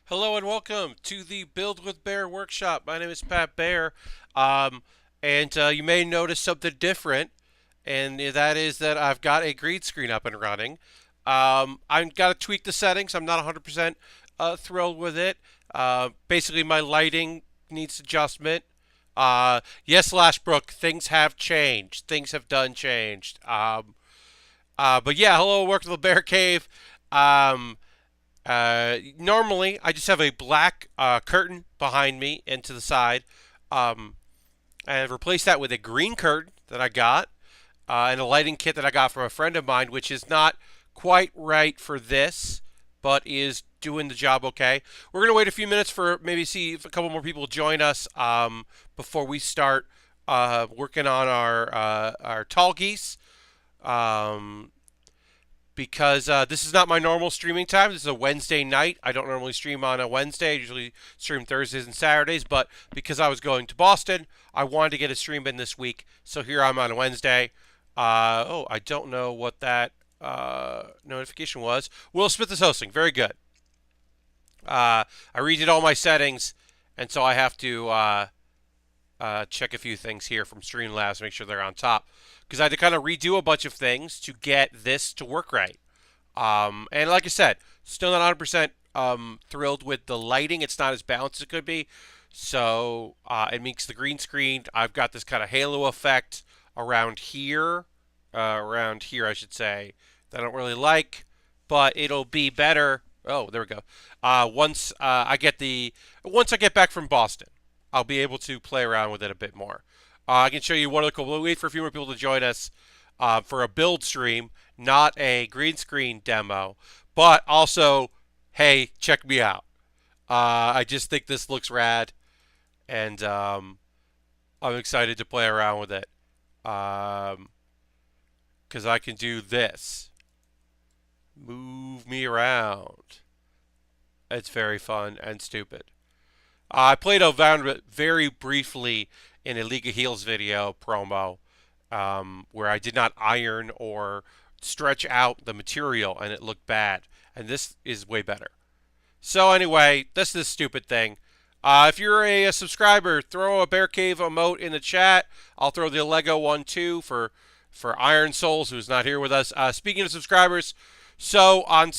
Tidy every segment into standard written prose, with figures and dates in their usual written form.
Hello and welcome to the Build with Bear workshop. My name is Pat Baer, and you may notice something different, and that is that I've got a green screen up and running. I've got to tweak the settings. I'm not 100% thrilled with it. Basically, my lighting needs adjustment. Yes, Lashbrook, things have changed. Things have done changed. But yeah, hello, welcome to the Bear Cave. Um, Normally, I just have a black curtain behind me and to the side. Um, I've replaced that with a green curtain that I got and a lighting kit that I got from a friend of mine, which is not quite right for this, but is doing the job okay. We're going to wait a few minutes for maybe see if a couple more people join us before we start working on our Tallgeese. Um, because this is not my normal streaming time. This is a Wednesday night. I don't normally stream on a Wednesday. I usually stream Thursdays and Saturdays, but because I was going to Boston, I wanted to get a stream in this week. So here I'm on a Wednesday. I don't know what that notification was. Will Smith is hosting. Very good. I redid all my settings, and so I have to check a few things here from Streamlabs to make sure they're on top. Because I had to kind of redo a bunch of things to get this to work right. And like I said, still not 100% thrilled with the lighting. It's not as balanced as it could be. So it makes the green screen. I've got this kind of halo effect around here, I should say, that I don't really like. But it'll be better. Oh, there we go. Once I get back from Boston, I'll be able to play around with it a bit more. I can show you one of the cool. We'll wait for a few more people to join us for a build stream, not a green screen demo. But also, hey, check me out. I just think this looks rad, and I'm excited to play around with it. Because I can do this. Move me around. It's very fun and stupid. I played around with it very briefly in a League of Heels video promo where I did not iron or stretch out the material and it looked bad. And this is way better. So anyway, this is a stupid thing. If you're a subscriber, throw a Bear Cave emote in the chat. I'll throw the Lego one too for Iron Souls, who's not here with us. Speaking of subscribers, so on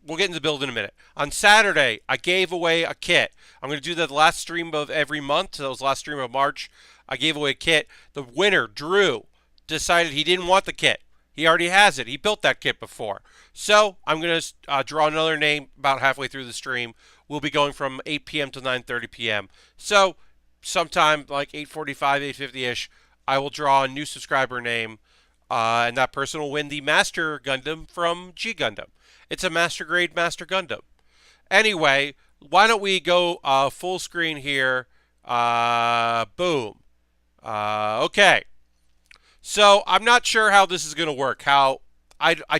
we'll get into the build in a minute. On Saturday, I gave away a kit. I'm going to do that the last stream of every month. So that was the last stream of March. I gave away a kit. The winner, Drew, decided he didn't want the kit. He already has it. He built that kit before. So I'm going to draw another name about halfway through the stream. We'll be going from 8 p.m. to 9:30 p.m. So sometime like 8:45, 8:50-ish, I will draw a new subscriber name, and that person will win the Master Gundam from G Gundam. It's a Master Grade Master Gundam. Anyway, why don't we go full screen here? Boom. Okay. So I'm not sure how this is going to work. I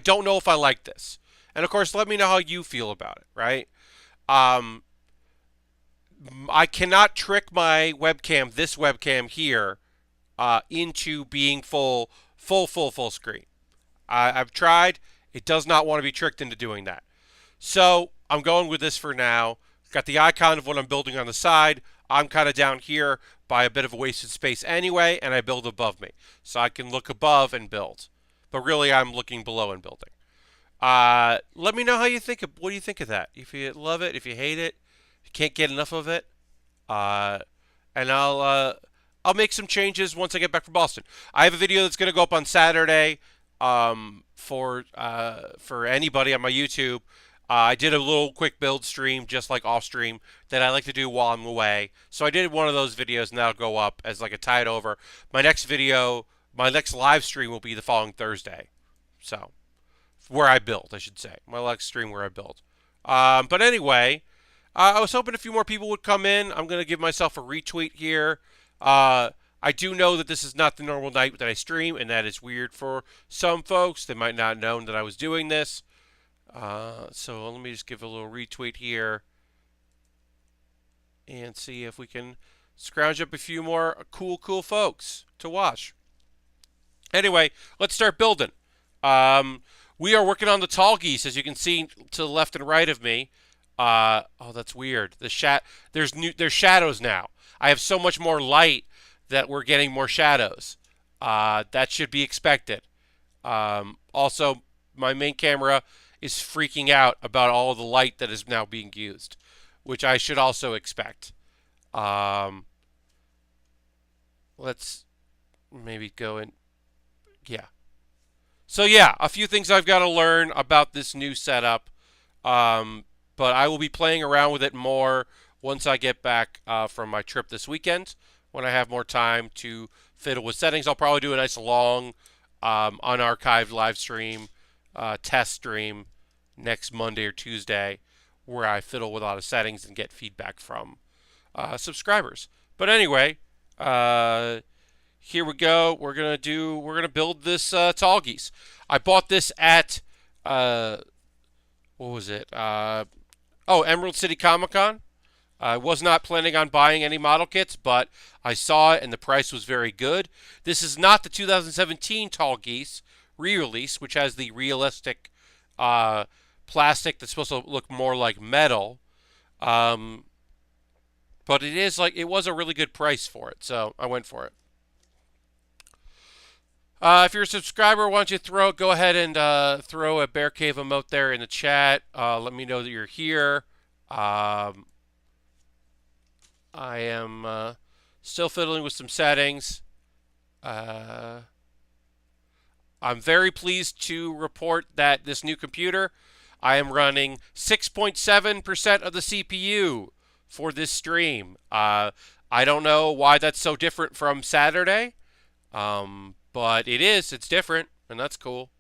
don't know if I like this. And of course, let me know how you feel about it, right? Um, I cannot trick my webcam, this webcam here, into being full screen. I've tried. It does not want to be tricked into doing that. So I'm going with this for now. Got the icon of what I'm building on the side. I'm kind of down here by a bit of a wasted space anyway, and I build above me. So I can look above and build. But really, I'm looking below and building. Let me know how you think of, what do you think of that? If you love it, if you hate it, if you can't get enough of it. Uh, and I'll make some changes once I get back from Boston. I have a video that's going to go up on Saturday for anybody on my YouTube. I did a little quick build stream, just like off stream, that I like to do while I'm away. So I did one of those videos, and that'll go up as like a tide over. My next video, my next live stream will be the following Thursday. So, where I build, I should say. My next stream where I build. But anyway, I was hoping a few more people would come in. I'm going to give myself a retweet here. I do know that this is not the normal night that I stream, and that is weird for some folks. They might not have known that I was doing this. So let me just give a little retweet here and see if we can scrounge up a few more cool folks to watch. Anyway, let's start building. We are working on the Tallgeese, as you can see to the left and right of me. Oh, that's weird. There's shadows now. I have so much more light that we're getting more shadows. That should be expected. Also, my main camera is freaking out about all of the light that is now being used, which I should also expect. Um, let's maybe go in. Yeah. So yeah, a few things I've got to learn about this new setup. Um, but I will be playing around with it more once I get back from my trip this weekend. When I have more time to fiddle with settings, I'll probably do a nice long unarchived live stream, test stream next Monday or Tuesday, where I fiddle with a lot of settings and get feedback from subscribers. But anyway, here we go. We're gonna build this Tallgeese. I bought this at what was it? Emerald City Comic Con. I was not planning on buying any model kits, but I saw it and the price was very good. This is not the 2017 Tallgeese re-release, which has the realistic plastic that's supposed to look more like metal. Um, but it was a really good price for it, so I went for it. If you're a subscriber, why don't you go ahead and throw a Bear Cave emote there in the chat. Let me know that you're here. Um, I am still fiddling with some settings. I'm very pleased to report that this new computer, I am running 6.7% of the CPU for this stream. I don't know why that's so different from Saturday. But it is. It's different, and that's cool.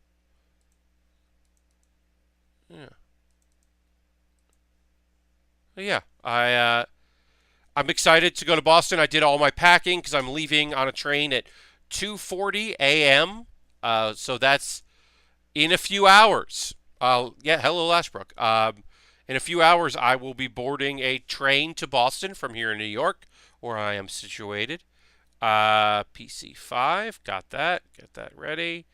Yeah. But yeah. I'm excited to go to Boston. I did all my packing because I'm leaving on a train at 2:40 a.m. So that's in a few hours. Yeah. Hello, Lashbrook. In a few hours, I will be boarding a train to Boston from here in New York, where I am situated. PC5, got that. Get that ready.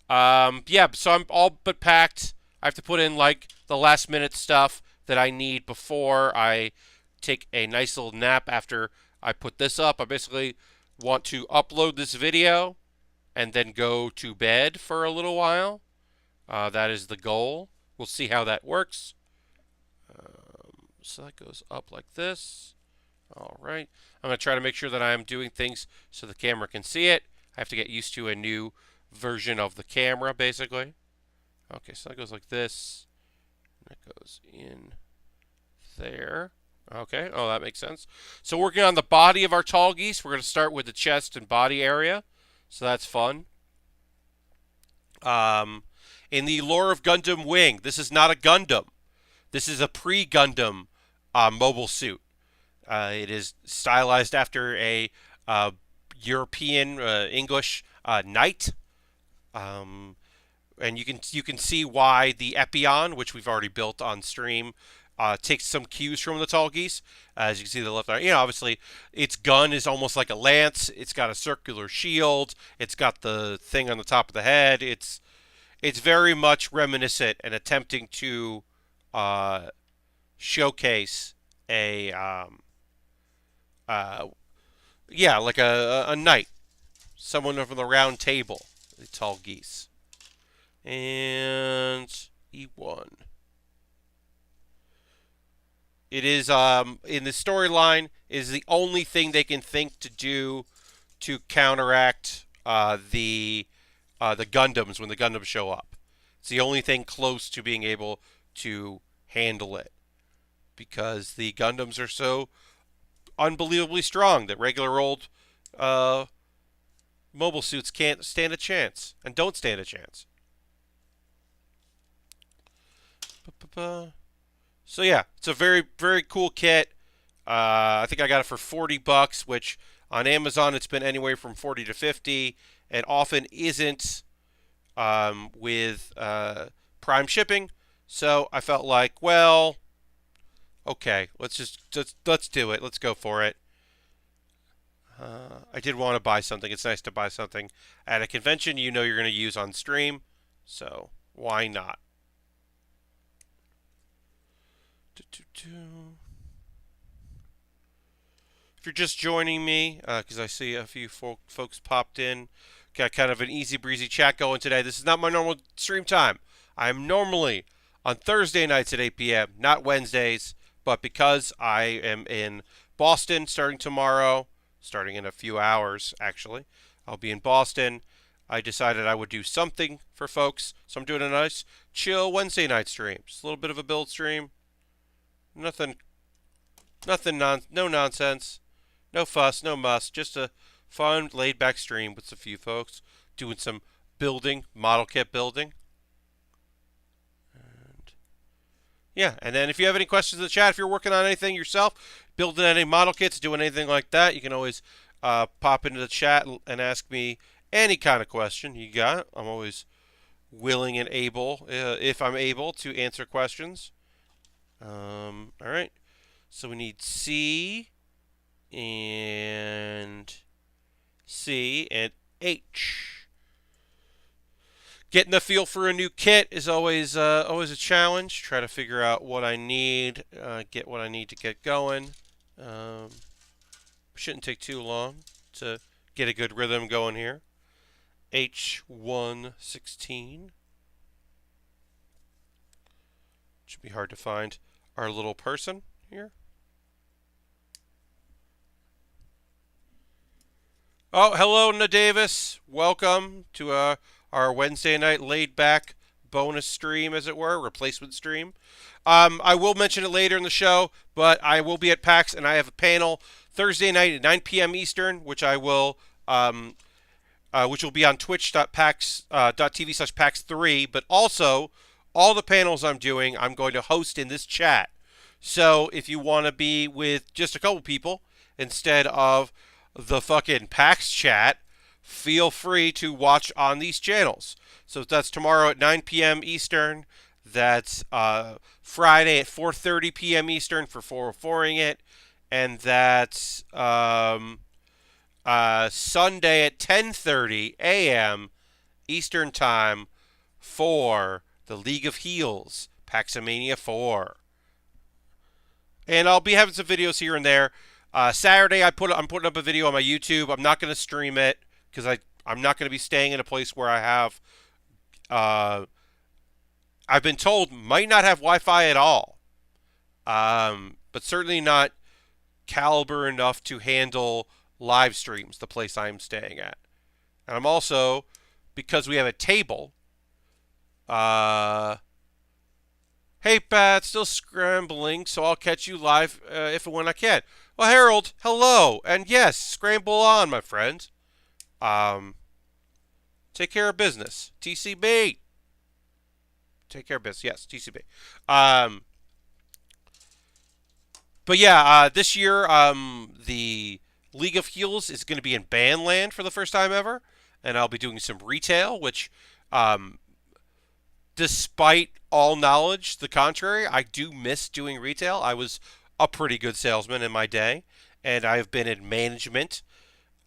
Yeah, so I'm all but packed. I have to put in like the last minute stuff that I need before I take a nice little nap after I put this up. I basically want to upload this video and then go to bed for a little while. That is the goal. We'll see how that works. So that goes up like this. All right. I'm going to try to make sure that I'm doing things so the camera can see it. I have to get used to a new version of the camera, basically. Okay, so that goes like this. That goes in there. Okay, oh, that makes sense. So working on the body of our Tallgeese, we're going to start with the chest and body area. So that's fun. In the lore of Gundam Wing, this is not a Gundam. This is a pre-Gundam mobile suit. It is stylized after a European English knight, and you can see why the Epion, which we've already built on stream, takes some cues from the Tallgeese. As you can see, the left arm, obviously its gun is almost like a lance. It's got a circular shield. It's got the thing on the top of the head. It's very much reminiscent and attempting to showcase a like a knight, someone from the round table, the Tallgeese. And E1. It is in the storyline is the only thing they can think to do to counteract the Gundams when the Gundams show up. It's the only thing close to being able to handle it because the Gundams are so unbelievably strong that regular old mobile suits can't stand a chance and don't stand a chance. So yeah, it's a very, very cool kit. I think I got it for $40, which on Amazon it's been anywhere from 40 to 50, and often isn't with Prime shipping. So I felt like, well, okay, let's do it. Let's go for it. I did want to buy something. It's nice to buy something at a convention you're going to use on stream. So why not? If you're just joining me, because I see a few folks popped in, got kind of an easy breezy chat going today. This is not my normal stream time. I'm normally on Thursday nights at 8 p.m., not Wednesdays, but because I am in Boston starting tomorrow, starting in a few hours actually, I'll be in Boston. I decided I would do something for folks, so I'm doing a nice chill Wednesday night stream. Just a little bit of a build stream. Nothing, no nonsense. No fuss, no muss, just a fun, laid-back stream with a few folks doing some building, model kit building. And yeah, and then if you have any questions in the chat, if you're working on anything yourself, building any model kits, doing anything like that, you can always pop into the chat and ask me any kind of question you got. I'm always willing and able, if I'm able, to answer questions. All right, so we need C and C and H. Getting the feel for a new kit is always a challenge. Try to figure out what I need, get what I need to get going. Shouldn't take too long to get a good rhythm going here. H116. Should be hard to find our little person here. Oh, hello, Na Davis. Welcome to our Wednesday night laid-back bonus stream, as it were, replacement stream. I will mention it later in the show, but I will be at PAX, and I have a panel Thursday night at 9 p.m. Eastern, which I will, which will be on twitch.tv/PAX3. But also, all the panels I'm doing, I'm going to host in this chat. So if you want to be with just a couple people instead of the fucking PAX chat, feel free to watch on these channels. So that's tomorrow at 9 p.m. Eastern. That's Friday at 4:30 p.m. Eastern for 404ing it. And that's Sunday at 10:30 a.m. Eastern Time for the League of Heels, PAXAMANIA 4. And I'll be having some videos here and there. Saturday, I'm putting up a video on my YouTube. I'm not going to stream it because I'm not going to be staying in a place where I have, I've been told, might not have Wi-Fi at all. But certainly not caliber enough to handle live streams, the place I'm staying at. And I'm also, because we have a table, hey, Pat, still scrambling, so I'll catch you live if and when I can. Well, Harold, hello, and yes, scramble on, my friend. Take care of business. TCB. Take care of business. Yes, TCB. But yeah, this year, the League of Heels is going to be in Bandland for the first time ever, and I'll be doing some retail, which, despite all knowledge, the contrary, I do miss doing retail. I was a pretty good salesman in my day, and I've been in management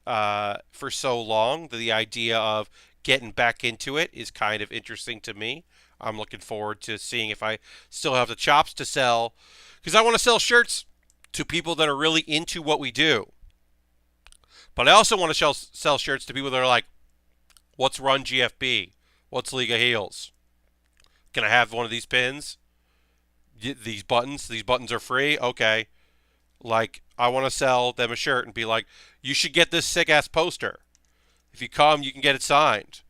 for so long that the idea of getting back into it is kind of interesting to me. I'm looking forward to seeing if I still have the chops to sell, because I want to sell shirts to people that are really into what we do. But I also want to sell shirts to people that are like, what's Run GFB? What's League of Heels? Can I have one of these pins? These buttons? These buttons are free? Okay. Like, I want to sell them a shirt and be like, you should get this sick-ass poster. If you come, you can get it signed.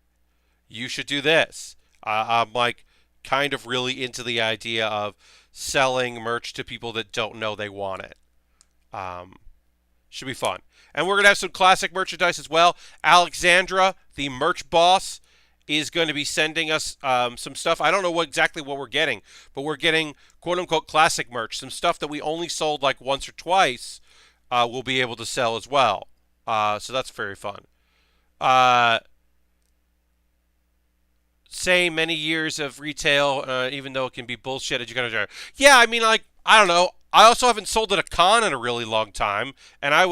You should do this. I'm, like, kind of really into the idea of selling merch to people that don't know they want it. Should be fun. And we're going to have some classic merchandise as well. Alexandra, the merch boss, is going to be sending us some stuff. I don't know exactly what we're getting, but we're getting quote-unquote classic merch, some stuff that we only sold like once or twice. We'll be able to sell as well. So that's very fun. Say many years of retail, even though it can be bullshit. Yeah, I mean, like, I don't know. I also haven't sold at a con in a really long time, and I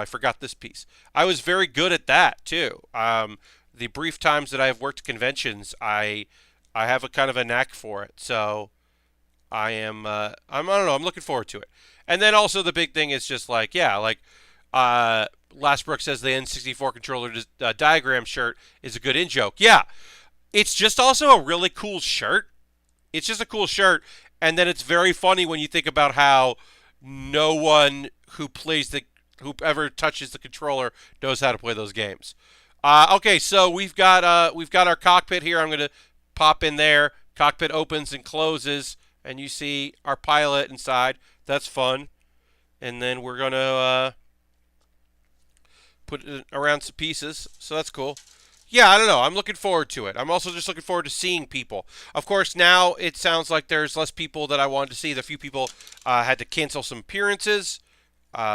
forgot this piece. I was very good at that, too. The brief times that I have worked conventions, I have a kind of a knack for it. So I don't know. I'm looking forward to it. And then also the big thing is just like, yeah, like Lastbrook says the N64 controller diagram shirt is a good in joke. Yeah, it's just also a really cool shirt. It's just a cool shirt, and then it's very funny when you think about how no one whoever touches the controller knows how to play those games. Okay, so we've got our cockpit here. I'm gonna pop in there. Cockpit opens and closes, and you see our pilot inside. That's fun. And then we're gonna put it around some pieces, so that's cool. Yeah, I don't know. I'm looking forward to it. I'm also just looking forward to seeing people. Of course, now it sounds like there's less people that I wanted to see. The few people had to cancel some appearances,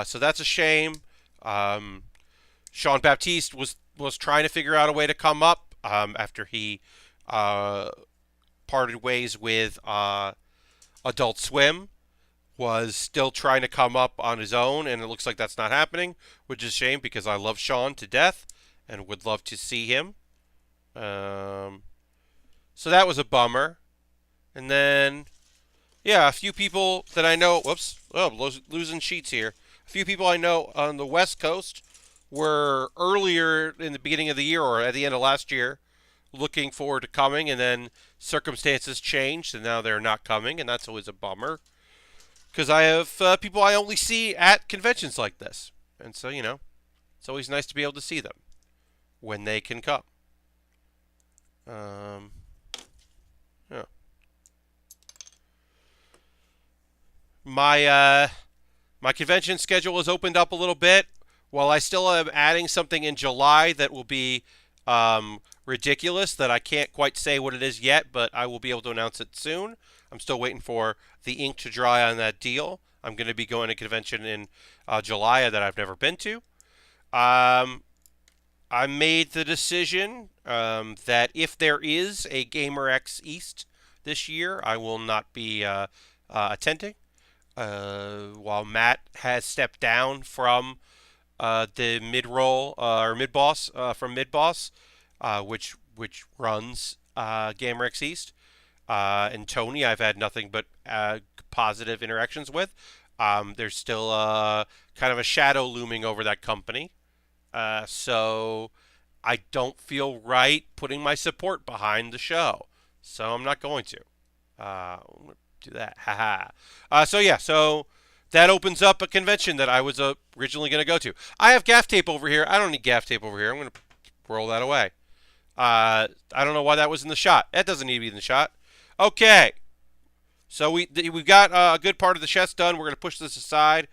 so that's a shame. Sean Baptiste was trying to figure out a way to come up after he parted ways with Adult Swim. Was still trying to come up on his own, and it looks like that's not happening, which is a shame because I love Sean to death and would love to see him. So that was a bummer. And then, yeah, a few people that I know. Whoops. Oh, losing sheets here. A few people I know on the West Coast were earlier in the beginning of the year or at the end of last year looking forward to coming, and then circumstances changed, and now they're not coming, and that's always a bummer. Because I have people I only see at conventions like this. And so, it's always nice to be able to see them when they can come. Yeah. My convention schedule has opened up a little bit. While I still am adding something in July that will be ridiculous, that I can't quite say what it is yet, but I will be able to announce it soon. I'm still waiting for the ink to dry on that deal. I'm going to be going to a convention in July that I've never been to. I made the decision that if there is a GamerX East this year, I will not be attending. While Matt has stepped down from the mid-roll or mid-boss from mid-boss, which runs GamerX East. And Tony, I've had nothing but positive interactions with. There's still kind of a shadow looming over that company. So I don't feel right putting my support behind the show. So I'm not going to. Do that. Haha. So that opens up a convention that I was originally going to go to. I have gaff tape over here. I don't need gaff tape over here. I'm going to roll that away. I don't know why that was in the shot. That doesn't need to be in the shot. Okay. So we've got a good part of the chest done. We're going to push this aside,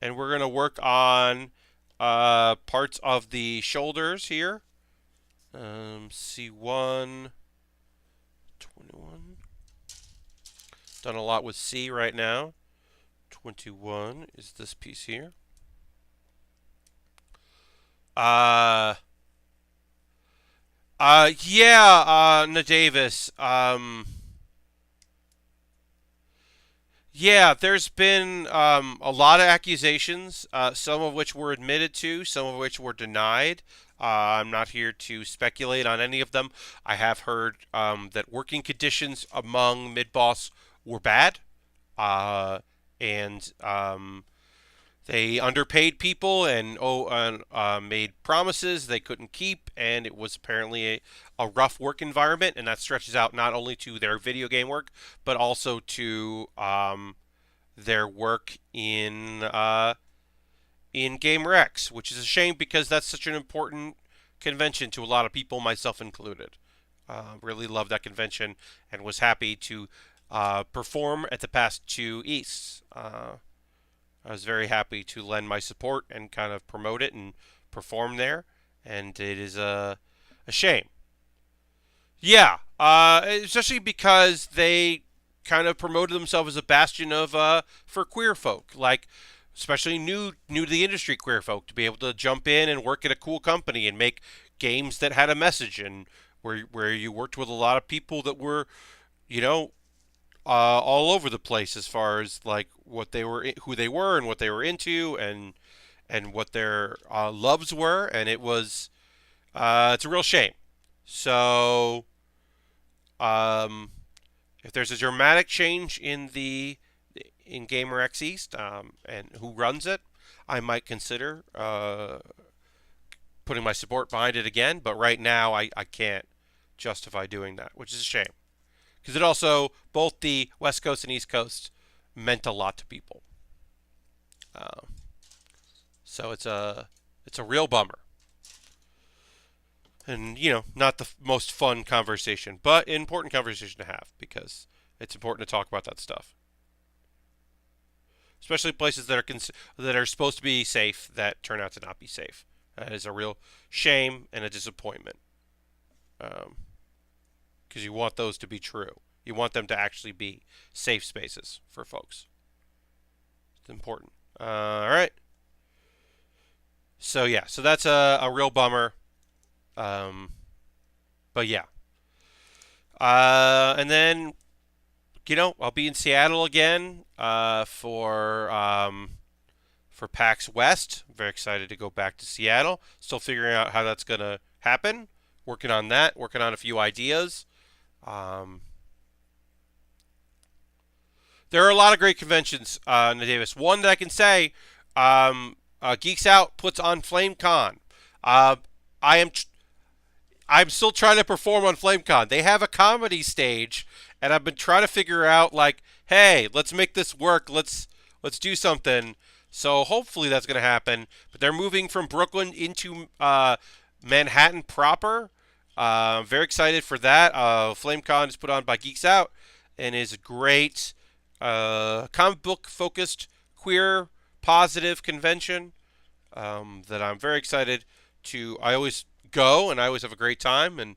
and we're going to work on parts of the shoulders here. C1, 21. Done a lot with C right now. 21 is this piece here. Nadavis. Yeah, there's been a lot of accusations, some of which were admitted to, some of which were denied. I'm not here to speculate on any of them. I have heard that working conditions among mid-boss were bad, and they underpaid people and made promises they couldn't keep, and it was apparently a rough work environment, and that stretches out not only to their video game work, but also to their work in GamerX, which is a shame because that's such an important convention to a lot of people, myself included. Really loved that convention and was happy to perform at the past two Easts. I was very happy to lend my support and kind of promote it and perform there, and it is a shame. Yeah, especially because they kind of promoted themselves as a bastion of for queer folk, like especially new to the industry queer folk, to be able to jump in and work at a cool company and make games that had a message, and where you worked with a lot of people that were, all over the place as far as like what they were, who they were, and what they were into, and what their loves were, and it's a real shame. So, If there's a dramatic change in GamerX East and who runs it, I might consider putting my support behind it again. But right now, I can't justify doing that, which is a shame. Because it also, both the West Coast and East Coast meant a lot to people. So it's a real bummer. And, not the most fun conversation, but an important conversation to have because it's important to talk about that stuff. Especially places that are supposed to be safe that turn out to not be safe. That is a real shame and a disappointment. Because you want those to be true. You want them to actually be safe spaces for folks. It's important. All right. So yeah, so that's a real bummer. But yeah. And then, I'll be in Seattle again for PAX West. I'm very excited to go back to Seattle. Still figuring out how that's going to happen. Working on that. Working on a few ideas. There are a lot of great conventions in the Davis. One that I can say, Geeks Out puts on FlameCon. I'm still trying to perform on FlameCon. They have a comedy stage, and I've been trying to figure out, hey, let's make this work. Let's do something. So hopefully that's going to happen. But they're moving from Brooklyn into Manhattan proper. I'm very excited for that. FlameCon is put on by Geeks Out and is a great comic book focused, queer, positive convention that I'm very excited to. I always go and I always have a great time, and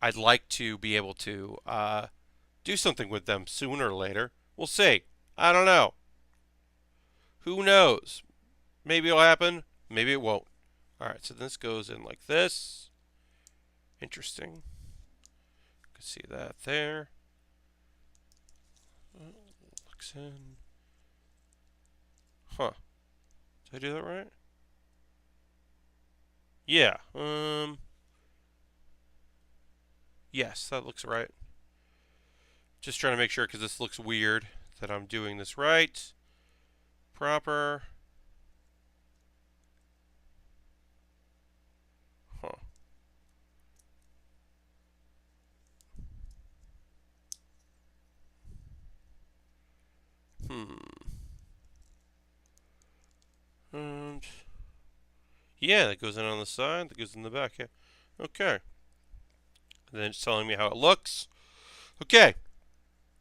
I'd like to be able to do something with them sooner or later. We'll see. I don't know. Who knows? Maybe it'll happen. Maybe it won't. All right, so this goes in like this. Interesting. You can see that there. Looks in. Huh. Did I do that right? Yeah. Yes, that looks right. Just trying to make sure because this looks weird that I'm doing this right. Proper. Huh. And yeah, that goes in on the side, that goes in the back. Yeah. Okay. And then it's telling me how it looks. Okay.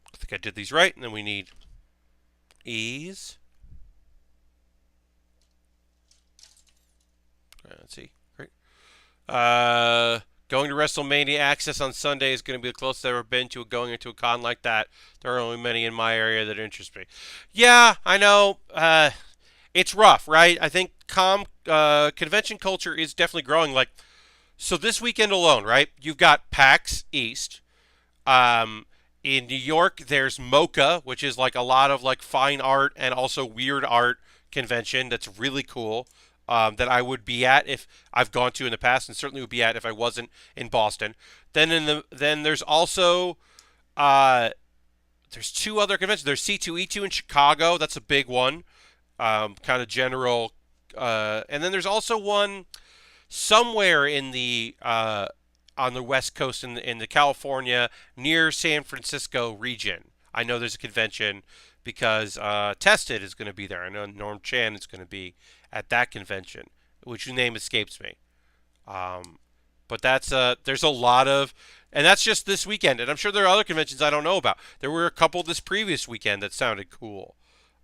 I think I did these right. And then we need ease. Let's see. Great. Going to WrestleMania Access on Sunday is going to be the closest I've ever been to going into a con like that. There are only many in my area that interest me. Yeah, I know. It's rough, right? I think convention culture is definitely growing. So this weekend alone, right? You've got PAX East. In New York, there's MoCA, which is a lot of fine art and also weird art convention that's really cool. That I would be at if I've gone to in the past, and certainly would be at if I wasn't in Boston. Then there's also there's two other conventions. There's C2E2 in Chicago. That's a big one, kind of general. And then there's also one somewhere in the on the West Coast in the California near San Francisco region. I know there's a convention because Tested is going to be there. I know Norm Chan is going to be at that convention, which name escapes me. But there's a lot of, and that's just this weekend. And I'm sure there are other conventions I don't know about. There were a couple this previous weekend that sounded cool.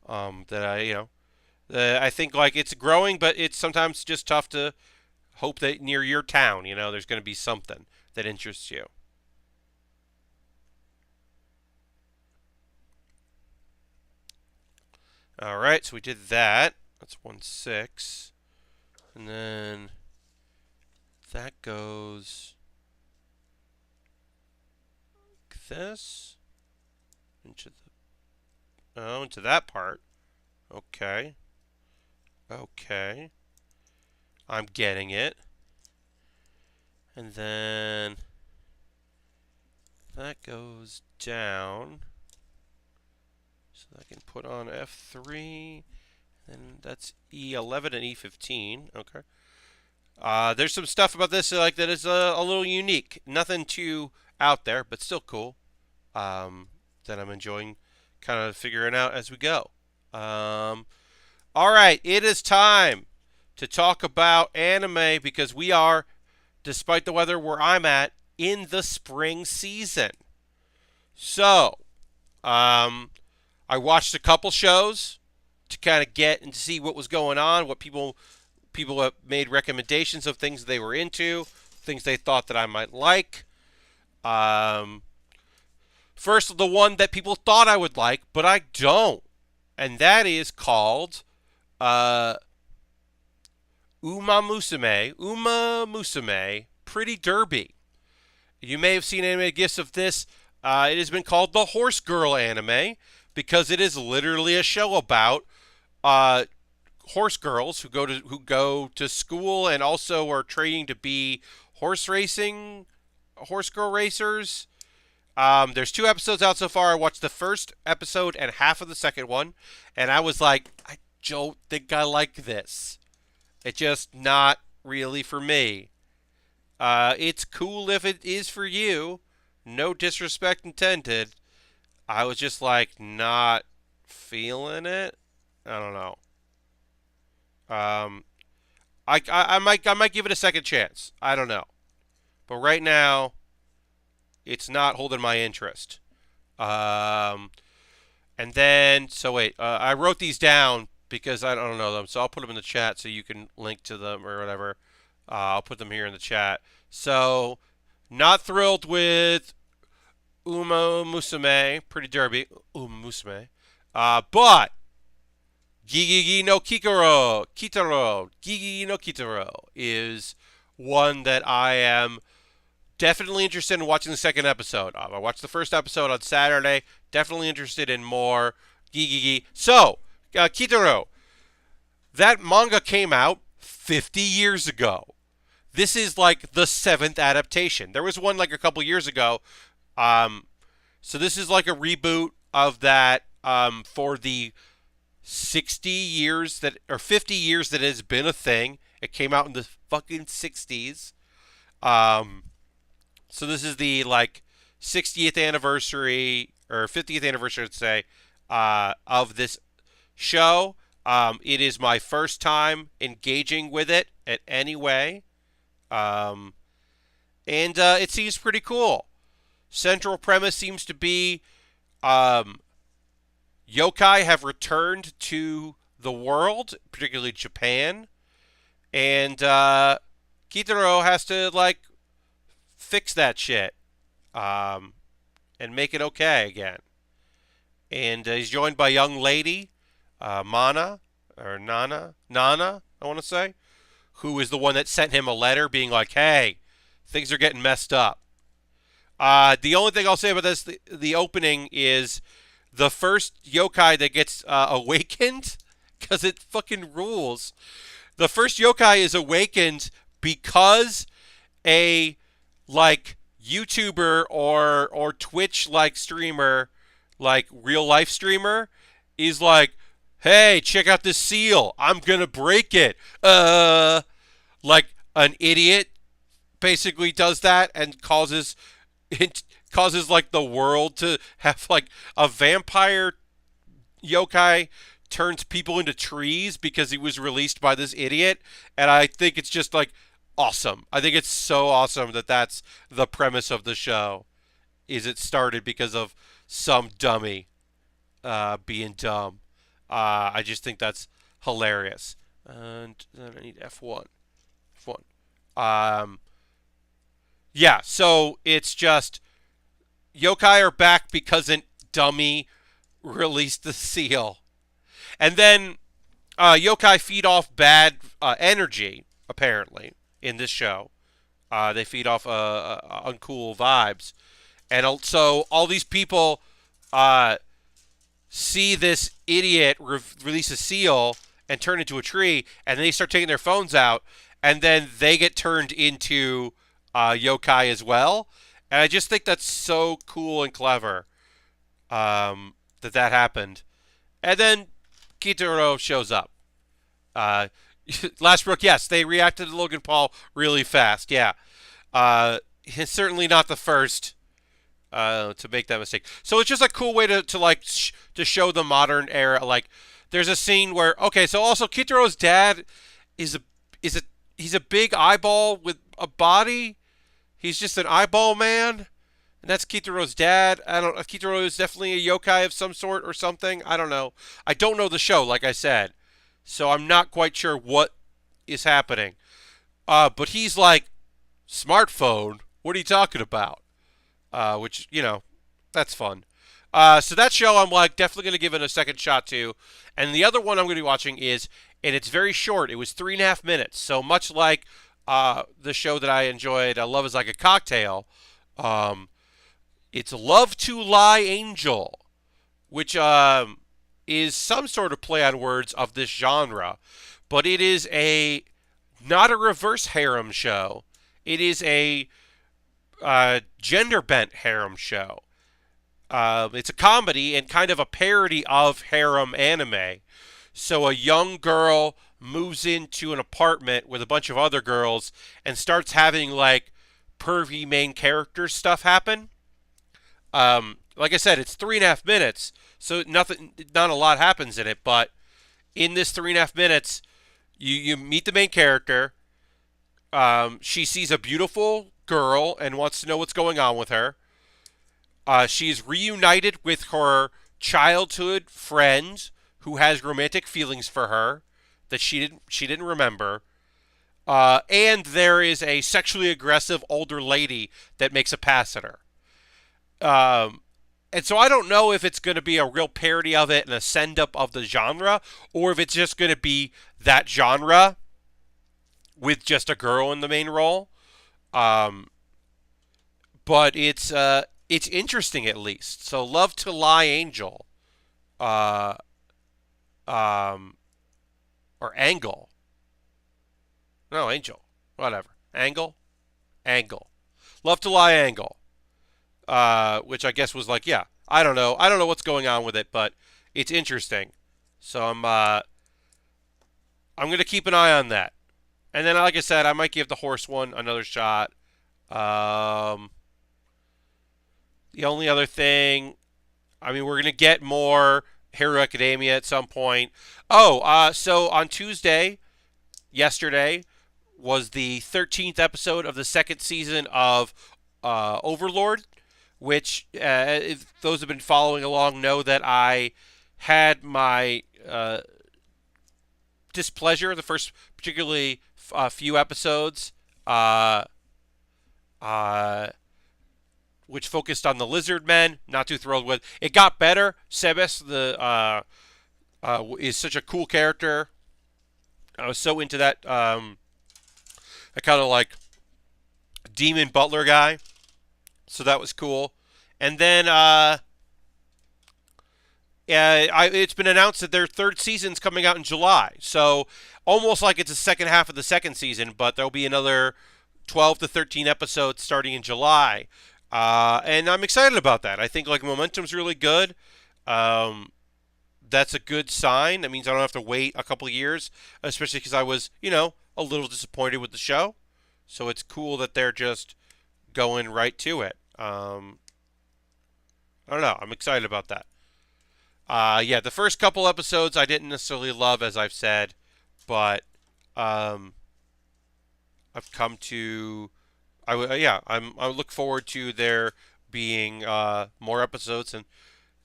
That I think it's growing, but it's sometimes just tough to hope that near your town, there's going to be something that interests you. All right, so we did that. That's 1/6. And then that goes like this into that part. Okay. Okay. I'm getting it. And then that goes down. So I can put on F3, and that's E11 and E15. Okay. There's some stuff about this that is a little unique. Nothing too out there, but still cool. That I'm enjoying kind of figuring out as we go. All right, it is time to talk about anime because we are, despite the weather where I'm at, in the spring season. So, I watched a couple shows to kind of get and see what was going on, what people have made recommendations of things they were into, things they thought that I might like. First, the one that people thought I would like, but I don't, and that is called Umamusume Pretty Derby. You may have seen animated gifs of this. It has been called the Horse Girl anime because it is literally a show about horse girls who go to school and also are training to be horse girl racers. There's 2 episodes out so far. I watched the first episode and half of the second one, and I was like, I don't think I like this. It's just not really for me. It's cool if it is for you. No disrespect intended. I was just like not feeling it. I don't know. I might give it a second chance. I don't know. But right now, it's not holding my interest. And then, so wait, I wrote these down because I don't know them, so I'll put them in the chat so you can link to them or whatever. I'll put them here in the chat. So, not thrilled with Umamusume, Pretty Derby, Umamusume. But GeGeGe no Kitaro, GeGeGe no Kitaro is one that I am definitely interested in watching the second episode of. I watched the first episode on Saturday. Definitely interested in more GeGeGe. So, Kitaro, that manga came out 50 years ago. This is like the 7th adaptation. There was one like a couple years ago. So this is like a reboot of that for the 60 years that, or 50 years that it has been a thing. It came out in the fucking 60s. So this is the like 60th anniversary or 50th anniversary, I'd say, of this show. It is my first time engaging with it in any way. And it seems pretty cool. Central premise seems to be yokai have returned to the world, particularly Japan, and Kitaro has to like fix that shit and make it okay again. And he's joined by a young lady, Nana, I want to say, who is the one that sent him a letter being like, hey, things are getting messed up. The only thing I'll say about this, the opening is the first yokai that gets awakened, because it fucking rules. The first yokai is awakened because a like YouTuber or Twitch like streamer, like real life streamer, is like, hey, check out this seal. I'm gonna break it. Like an idiot basically does that and causes like the world to have like a vampire yokai turns people into trees because he was released by this idiot. And I think it's just like awesome. I think it's so awesome that that's the premise of the show. Is it started because of some dummy being dumb. I just think that's hilarious. And then I need F1. F1. Yeah, so it's just yokai are back because a dummy released the seal. And then yokai feed off bad energy, apparently, in this show. They feed off uncool vibes. And so all these people see this idiot release a seal and turn into a tree, and then they start taking their phones out, and then they get turned into yokai as well. And I just think that's so cool and clever that happened. And then Kitaro shows up. Uh, Lashbrook, yes, they reacted to Logan Paul really fast. Yeah. He's certainly not the first to make that mistake. So it's just a cool way to show the modern era. Like, there's a scene where so also Kitaro's dad is a is a he's a big eyeball with a body. He's just an eyeball man, and that's Kitaro's dad. I don't. Kitaro is definitely a yokai of some sort or something. I don't know. I don't know the show, like I said, so I'm not quite sure what is happening. But he's like, smartphone. What are you talking about? Which, that's fun. So that show I'm like definitely going to give it a second shot to. And the other one I'm going to be watching and it's very short. It was 3.5 minutes. So much like the show that I enjoyed, Love is Like a Cocktail, um, it's Love to Lie Angel, which is some sort of play on words of this genre. But it is not a reverse harem show. It is a gender bent harem show. It's a comedy and kind of a parody of harem anime. So a young girl moves into an apartment with a bunch of other girls and starts having like pervy main character stuff happen. Like I said, it's 3.5 minutes, so not a lot happens in it. But in this 3.5 minutes, you meet the main character. She sees a beautiful girl and wants to know what's going on with her. She's reunited with her childhood friend who has romantic feelings for her that she didn't remember. And there is a sexually aggressive older lady that makes a pass at her. And so I don't know if it's going to be a real parody of it and a send up of the genre, or if it's just going to be that genre with just a girl in the main role. But it's interesting at least. So Love to Lie Angel, uh, or Angle. No, Angel. Whatever. Angle. Love to Lie Angle. Which I guess was like, yeah, I don't know. I don't know what's going on with it, but it's interesting. So I'm gonna keep an eye on that. And then, like I said, I might give the horse one another shot. Um, the only other thing, I mean, we're gonna get more Hero Academia at some point. So on Tuesday, yesterday, was the 13th episode of the second season of Overlord, which, if those have been following along, know that I had my displeasure the first, particularly few episodes, uh, which focused on the lizard men. Not too thrilled with. It got better. Sebes, is such a cool character. I was so into that. I kind of like demon butler guy, so that was cool. And then it's been announced that their third season's coming out in July. So almost like it's the second half of the second season, but there'll be another 12 to 13 episodes starting in July. And I'm excited about that. I think like momentum's really good. Um, that's a good sign. That means I don't have to wait a couple of years, especially because I was, a little disappointed with the show. So it's cool that they're just going right to it. I don't know. I'm excited about that. Yeah, the first couple episodes I didn't necessarily love, as I've said, but um, I've come to, I look forward to there being more episodes and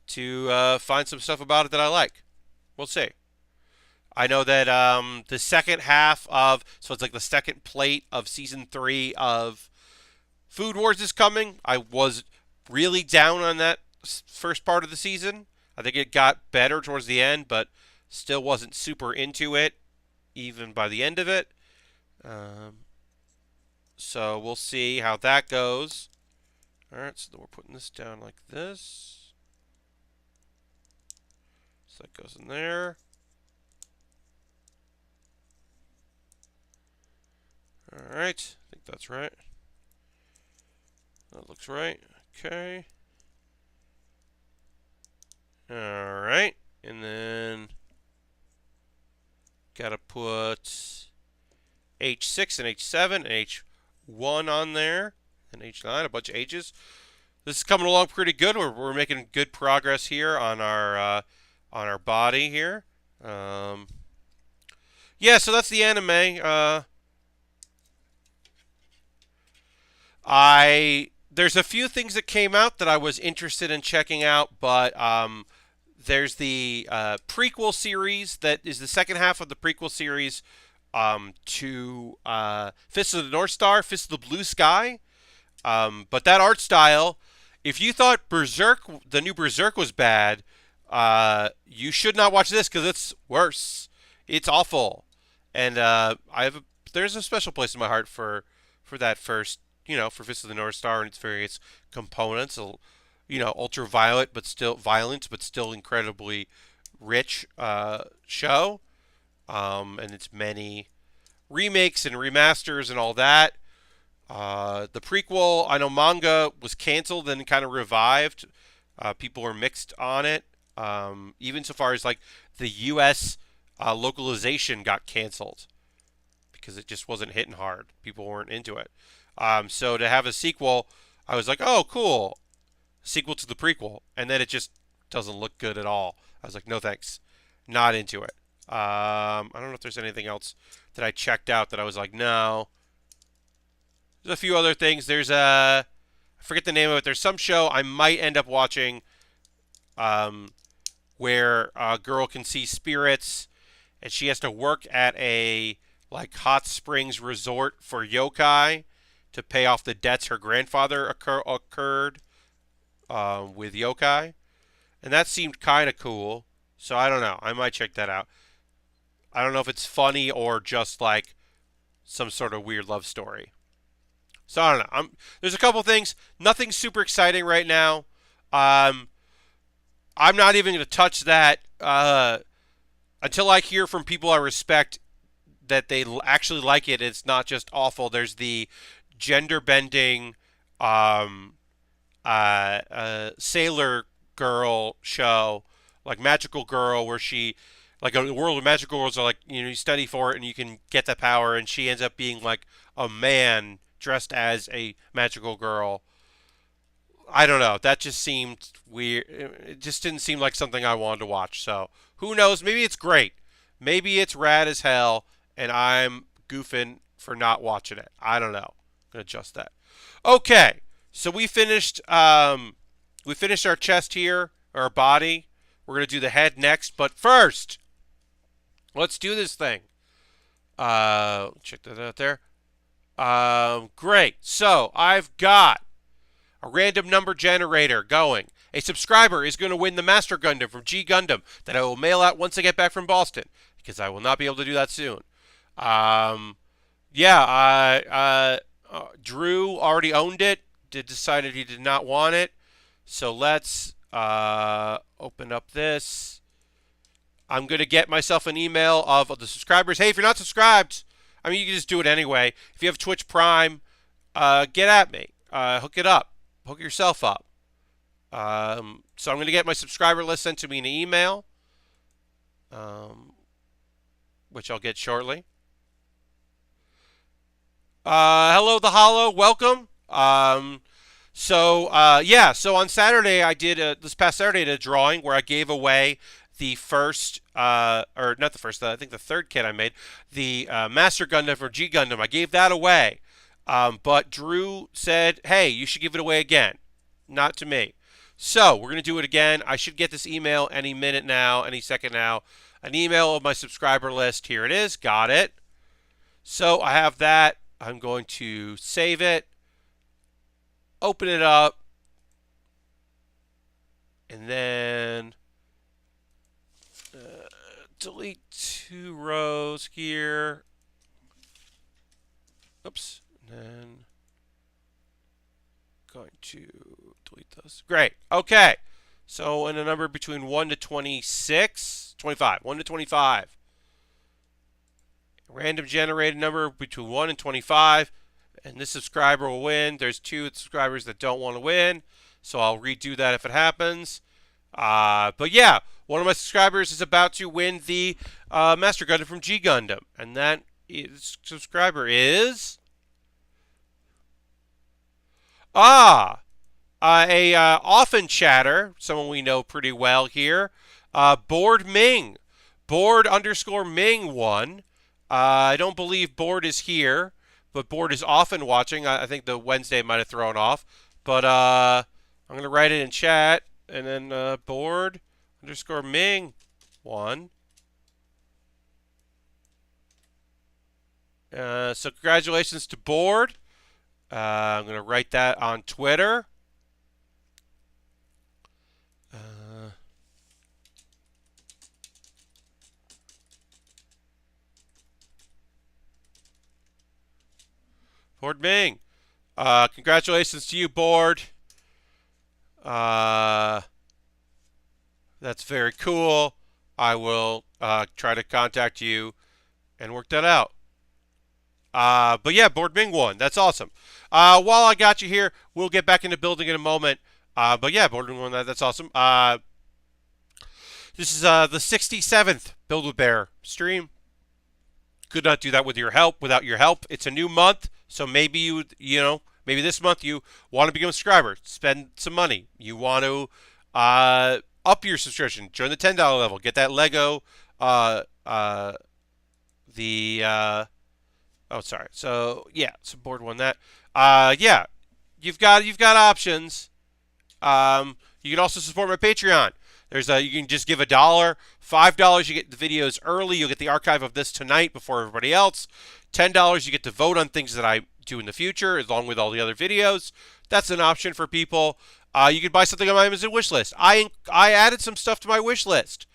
to find some stuff about it that I like. We'll see. I know that the second half so it's like the second plate of season 3 of Food Wars is coming. I was really down on that first part of the season. I think it got better towards the end, but still wasn't super into it, even by the end of it. So we'll see how that goes. All right, so then we're putting this down like this. So that goes in there. All right, I think that's right. That looks right. Okay. Alright. And then gotta put H6 and H7 and H1 on there. And H9, a bunch of H's. This is coming along pretty good. We're making good progress here on our body here. Yeah, so that's the anime. There's a few things that came out that I was interested in checking out, but there's the prequel series that is the second half of the prequel series to Fist of the North Star, Fist of the Blue Sky. But that art style, if you thought Berserk, the new Berserk was bad, you should not watch this because it's worse. It's awful. And there's a special place in my heart for that first, for Fist of the North Star and its various components. Ultraviolet but still violent, but still incredibly rich show. And its many remakes and remasters and all that. The prequel, I know manga was canceled and kind of revived. People were mixed on it. Even so far as like the U.S. Localization got canceled because it just wasn't hitting hard. People weren't into it. So to have a sequel, I was like, oh, cool. Sequel to the prequel. And then it just doesn't look good at all. I was like, no thanks. Not into it. I don't know if there's anything else that I checked out that I was like, no. There's a few other things. There's I forget the name of it. There's some show I might end up watching where a girl can see spirits and she has to work at a like hot springs resort for yokai to pay off the debts her grandfather occurred with yokai. And that seemed kind of cool. So I don't know. I might check that out. I don't know if it's funny or just like some sort of weird love story. So I don't know. There's a couple things. Nothing super exciting right now. I'm not even going to touch that until I hear from people I respect that they actually like it. It's not just awful. There's the gender bending sailor girl show, like Magical Girl, where she, like a world of magical girls are like, you study for it and you can get the power, and she ends up being like a man dressed as a magical girl. I don't know. That just seemed weird. It just didn't seem like something I wanted to watch. So who knows? Maybe it's great. Maybe it's rad as hell, and I'm goofing for not watching it. I don't know. I'm gonna adjust that. Okay, so we finished. We finished our chest here, our body. We're gonna do the head next, but first, let's do this thing. Check that out there. Great. So I've got a random number generator going. A subscriber is going to win the Master Gundam from G Gundam that I will mail out once I get back from Boston, because I will not be able to do that soon. Drew already owned it. Decided he did not want it. So let's open up this. I'm going to get myself an email of the subscribers. Hey, if you're not subscribed, I mean, you can just do it anyway. If you have Twitch Prime, get at me. Hook it up. Hook yourself up. So I'm going to get my subscriber list sent to me in an email, which I'll get shortly. Hello, the Hollow. Welcome. So on Saturday, I did, this past Saturday, I did a drawing where I gave away the first, or not the first, I think the third kit I made, the Master Gundam for G Gundam. I gave that away. But Drew said, hey, you should give it away again. Not to me. So we're going to do it again. I should get this email any minute now, any second now. An email of my subscriber list. Here it is. Got it. So I have that. I'm going to save it. Open it up. And then delete 2 rows here. Oops. And then going to delete those. Great. Okay. So in a number between 1 to 26, 25. 1 to 25. Random generated number between 1 and 25. And this subscriber will win. There's 2 subscribers that don't want to win, so I'll redo that if it happens. But yeah, one of my subscribers is about to win the Master Gundam from G Gundam, and that subscriber is a often chatter, someone we know pretty well here, Board Ming. Board_Ming won. I don't believe Board is here, but Board is often watching. I think the Wednesday might have thrown off. But I'm going to write it in chat, and then Board_Ming won. So congratulations to Board. I'm going to write that on Twitter. Board Ming. Congratulations to you, Board. That's very cool. I will try to contact you and work that out. But yeah, Board Ming won. That's awesome. While I got you here, we'll get back into building in a moment. But yeah, Board Ming won. That's awesome. This is the 67th Build with Baer stream. Could not do that without your help. It's a new month, so maybe maybe this month you want to become a subscriber, spend some money. You want to up your subscription, join the $10 level, get that Lego. So yeah, so Board won that. Yeah, you've got options. You can also support my Patreon. You can just give $1, $5 you get the videos early. You'll get the archive of this tonight before everybody else. $10 you get to vote on things that I do in the future, along with all the other videos. That's an option for people. You can buy something on my Amazon wish list. I added some stuff to my wish list.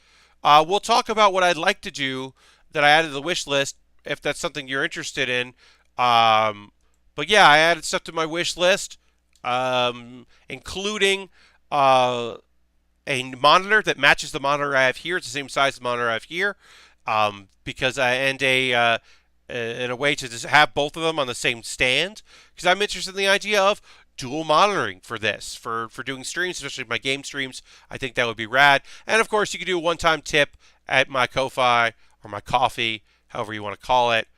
We'll talk about what I'd like to do that I added to the wish list if that's something you're interested in. But yeah, I added stuff to my wish list, including a monitor that matches the monitor I have here. It's the same size as the monitor I have here, and a way to just have both of them on the same stand, because I'm interested in the idea of dual monitoring for this, for doing streams, especially my game streams. I think that would be rad. And of course, you can do a one-time tip at my Ko-Fi or my Coffee, however you want to call it.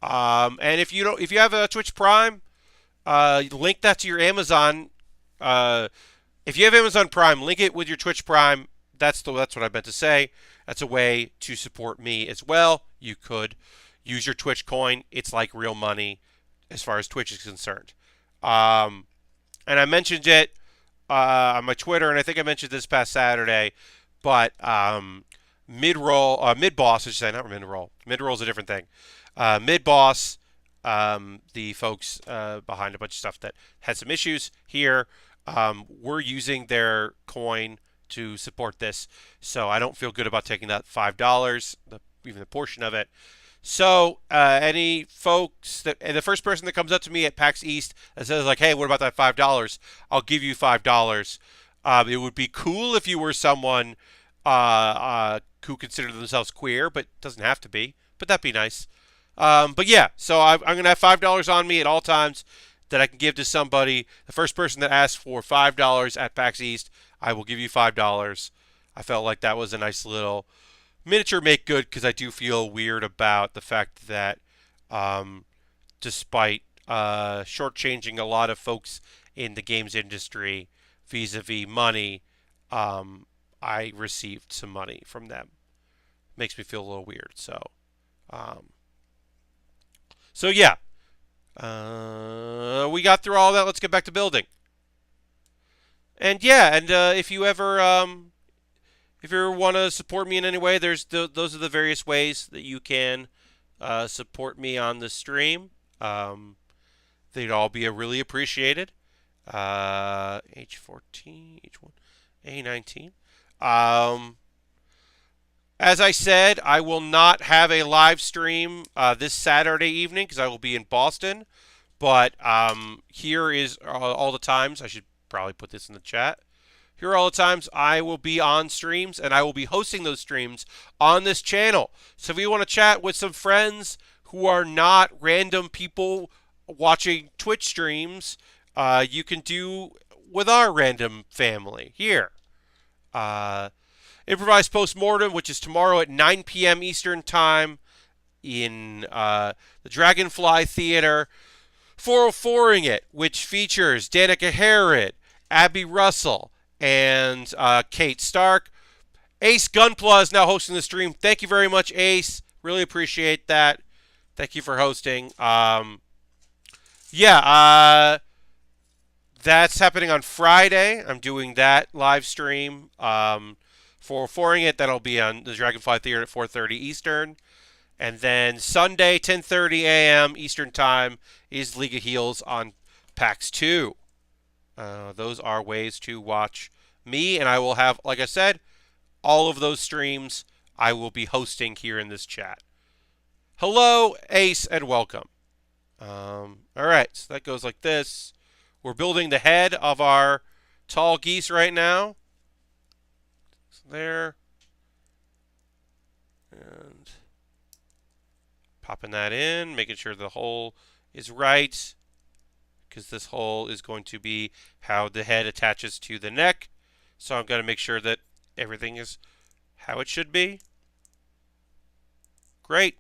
And if you have a Twitch Prime, link that to your Amazon. If you have Amazon Prime, link it with your Twitch Prime. That's what I meant to say. That's a way to support me as well. You could use your Twitch coin. It's like real money as far as Twitch is concerned. And I mentioned it on my Twitter, and I think I mentioned this past Saturday. But Mid-Boss, I should say, not mid-roll. Mid-roll is a different thing. Mid-Boss, the folks behind a bunch of stuff that had some issues here, we're using their coin to support this, so I don't feel good about taking that $5, even the portion of it. So any folks and the first person that comes up to me at PAX East and says like, "Hey, what about that $5?" I'll give you $5. It would be cool if you were someone who considered themselves queer, but doesn't have to be. But that'd be nice. But yeah, so I'm gonna have $5 on me at all times that I can give to somebody. The first person that asks for $5 at PAX East, I will give you $5. I felt like that was a nice little miniature make good, because I do feel weird about the fact that despite shortchanging a lot of folks in the games industry vis-a-vis money, I received some money from them. Makes me feel a little weird. So yeah. We got through all that. Let's get back to building. And yeah, and if you ever want to support me in any way, those are the various ways that you can support me on the stream. They'd all be really appreciated. H14, H1, A19. As I said, I will not have a live stream this Saturday evening because I will be in Boston. But here is all the times. I should probably put this in the chat. Here are all the times I will be on streams, and I will be hosting those streams on this channel. So if you want to chat with some friends who are not random people watching Twitch streams, you can do with our random family here. Improvised Postmortem, which is tomorrow at 9 p.m. Eastern Time in the Dragonfly Theatre. 404ing It, which features Danica Harrod, Abby Russell, and Kate Stark. Ace Gunpla is now hosting the stream. Thank you very much, Ace. Really appreciate that. Thank you for hosting. That's happening on Friday. I'm doing that live stream. For 4ing It, that'll be on the Dragonfly Theater at 4:30 Eastern. And then Sunday, 10:30 a.m. Eastern Time, is League of Heels on PAX 2. Those are ways to watch me, and I will have, like I said, all of those streams I will be hosting here in this chat. Hello, Ace, and welcome. All right, so that goes like this. We're building the head of our Tallgeese right now. So there. And popping that in, making sure the hole is right, because this hole is going to be how the head attaches to the neck. So I'm going to make sure that everything is how it should be. Great.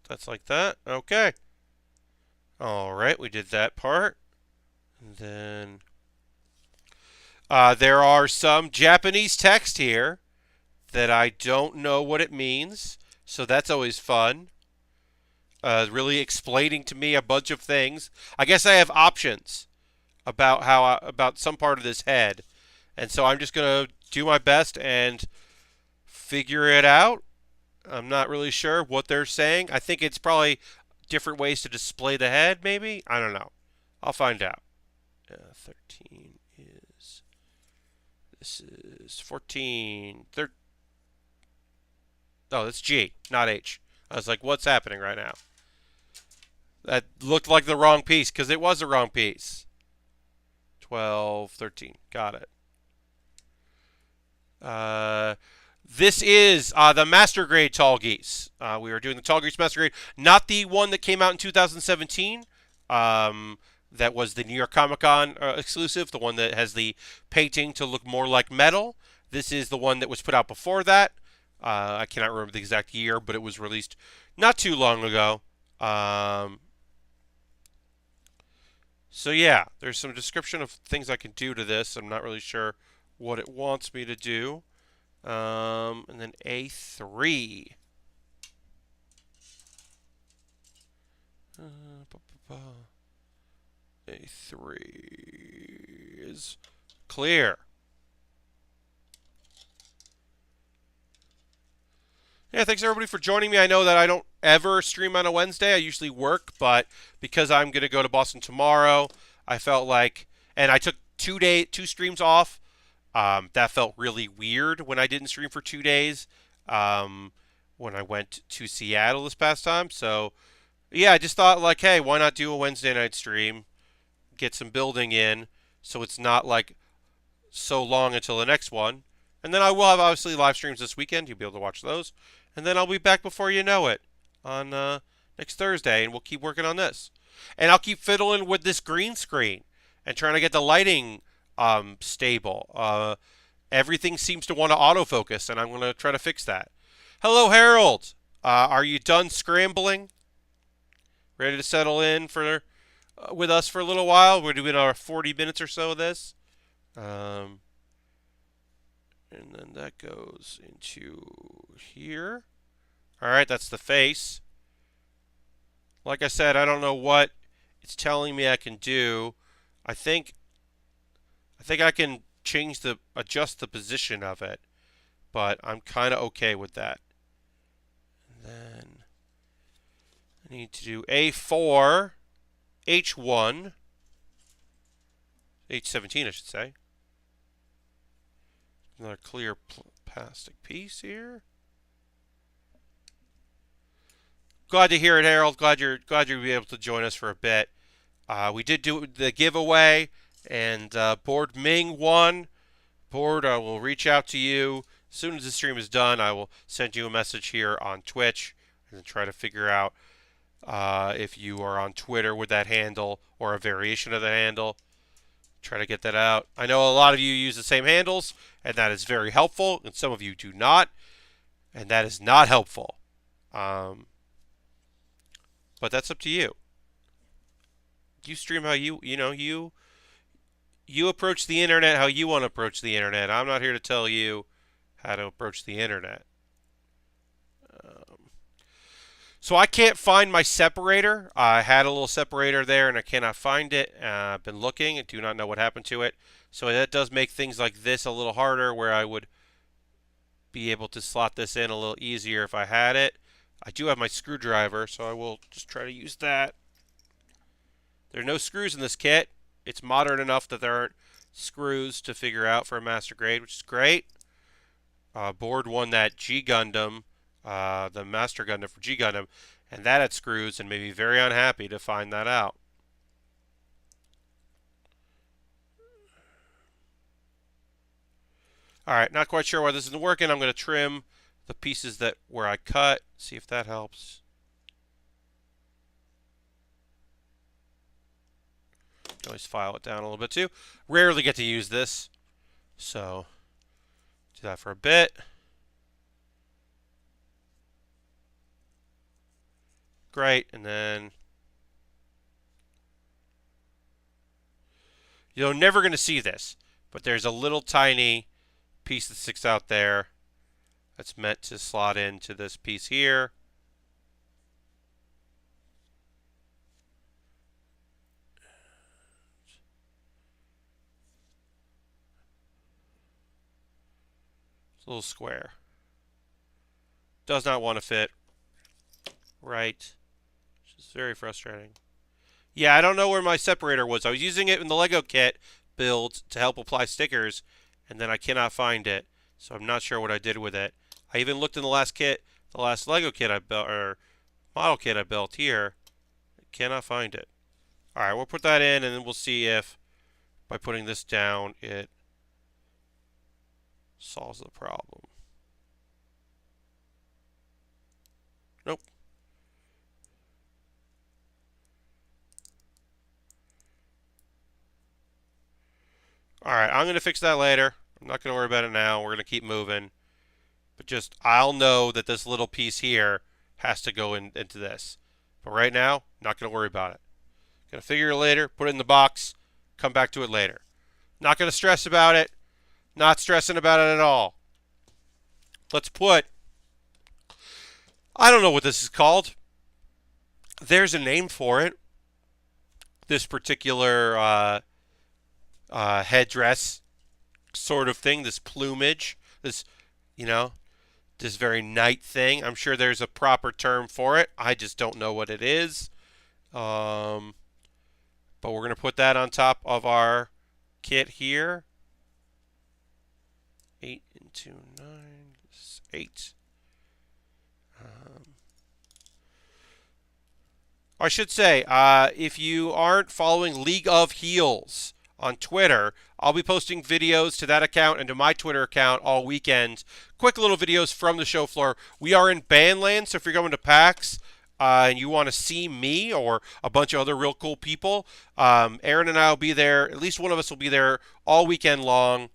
That's like that. Okay. All right, we did that part. And then there are some Japanese text here that I don't know what it means, so that's always fun. Really explaining to me a bunch of things. I guess I have options about about some part of this head, and so I'm just gonna do my best and figure it out. I'm not really sure what they're saying. I think it's probably different ways to display the head, maybe? I don't know. I'll find out. 13 is... This is 14... Oh, that's G, not H. I was like, what's happening right now? That looked like the wrong piece, because it was the wrong piece. 12, 13. Got it. This is the Master Grade Tallgeese. We are doing the Tallgeese Master Grade, not the one that came out in 2017. That was the New York Comic Con exclusive, the one that has the painting to look more like metal. This is the one that was put out before that. I cannot remember the exact year, but it was released not too long ago. So yeah, there's some description of things I can do to this. I'm not really sure what it wants me to do. And then A3. A3 is clear. Yeah, thanks everybody for joining me. I know that I don't ever stream on a Wednesday. I usually work, but because I'm going to go to Boston tomorrow, I felt like, and I took 2 streams off. That felt really weird when I didn't stream for 2 days when I went to Seattle this past time. So, yeah, I just thought, like, hey, why not do a Wednesday night stream, get some building in, so it's not, like, so long until the next one. And then I will have, obviously, live streams this weekend. You'll be able to watch those. And then I'll be back before you know it on next Thursday, and we'll keep working on this. And I'll keep fiddling with this green screen and trying to get the lighting stable. Everything seems to want to autofocus, and I'm going to try to fix that. Hello, Harold. Are you done scrambling? Ready to settle in for with us for a little while? We're doing our 40 minutes or so of this. And then that goes into here. All right, that's the face. Like I said, I don't know what it's telling me I can do. I think I can adjust the position of it, but I'm kind of okay with that. And then I need to do A4, H1, H17 I should say. Another clear plastic piece here. Glad to hear it, Harold. Glad you'll be able to join us for a bit. We did do the giveaway, and Board Ming won. Board, I will reach out to you as soon as the stream is done. I will send you a message here on Twitch and try to figure out If you are on Twitter with that handle or a variation of the handle, try to get that out. I know a lot of you use the same handles, and that is very helpful, and some of you do not, and that is not helpful. But that's up to you. You stream how you approach the internet how you want to approach the internet. I'm not here to tell you how to approach the internet. So I can't find my separator. I had a little separator there and I cannot find it. I've been looking and do not know what happened to it. So that does make things like this a little harder, where I would be able to slot this in a little easier if I had it. I do have my screwdriver, so I will just try to use that. There are no screws in this kit. It's modern enough that there aren't screws to figure out for a master grade, which is great. Board won that G Gundam, the Master Gundam for G Gundam, and that had screws, and made me very unhappy to find that out. Alright, not quite sure why this isn't working. I'm going to trim the pieces that where I cut, see if that helps. Always file it down a little bit too. Rarely get to use this, so do that for a bit. Great, and then you're never going to see this, but there's a little tiny piece that sticks out there that's meant to slot into this piece here. It's a little square. Does not want to fit right, which is very frustrating. Yeah, I don't know where my separator was. I was using it in the Lego kit build to help apply stickers, and then I cannot find it, so I'm not sure what I did with it. I even looked in the last Lego kit I built, or model kit I built here. I cannot find it. All right, we'll put that in, and then we'll see if by putting this down it solves the problem. Nope. Alright, I'm going to fix that later. I'm not going to worry about it now. We're going to keep moving. But just, I'll know that this little piece here has to go into this. But right now, not going to worry about it. Going to figure it later, put it in the box, come back to it later. Not going to stress about it. Not stressing about it at all. Let's put, I don't know what this is called. There's a name for it. This particular headdress sort of thing, this plumage, this, this very night thing. I'm sure there's a proper term for it. I just don't know what it is. But we're going to put that on top of our kit here. 8 into 9 is 8. I should say, if you aren't following League of Heels on Twitter, I'll be posting videos to that account and to my Twitter account all weekend. Quick little videos from the show floor. We are in Bandland, so if you're going to PAX and you want to see me or a bunch of other real cool people, Aaron and I will be there. At least one of us will be there all weekend long.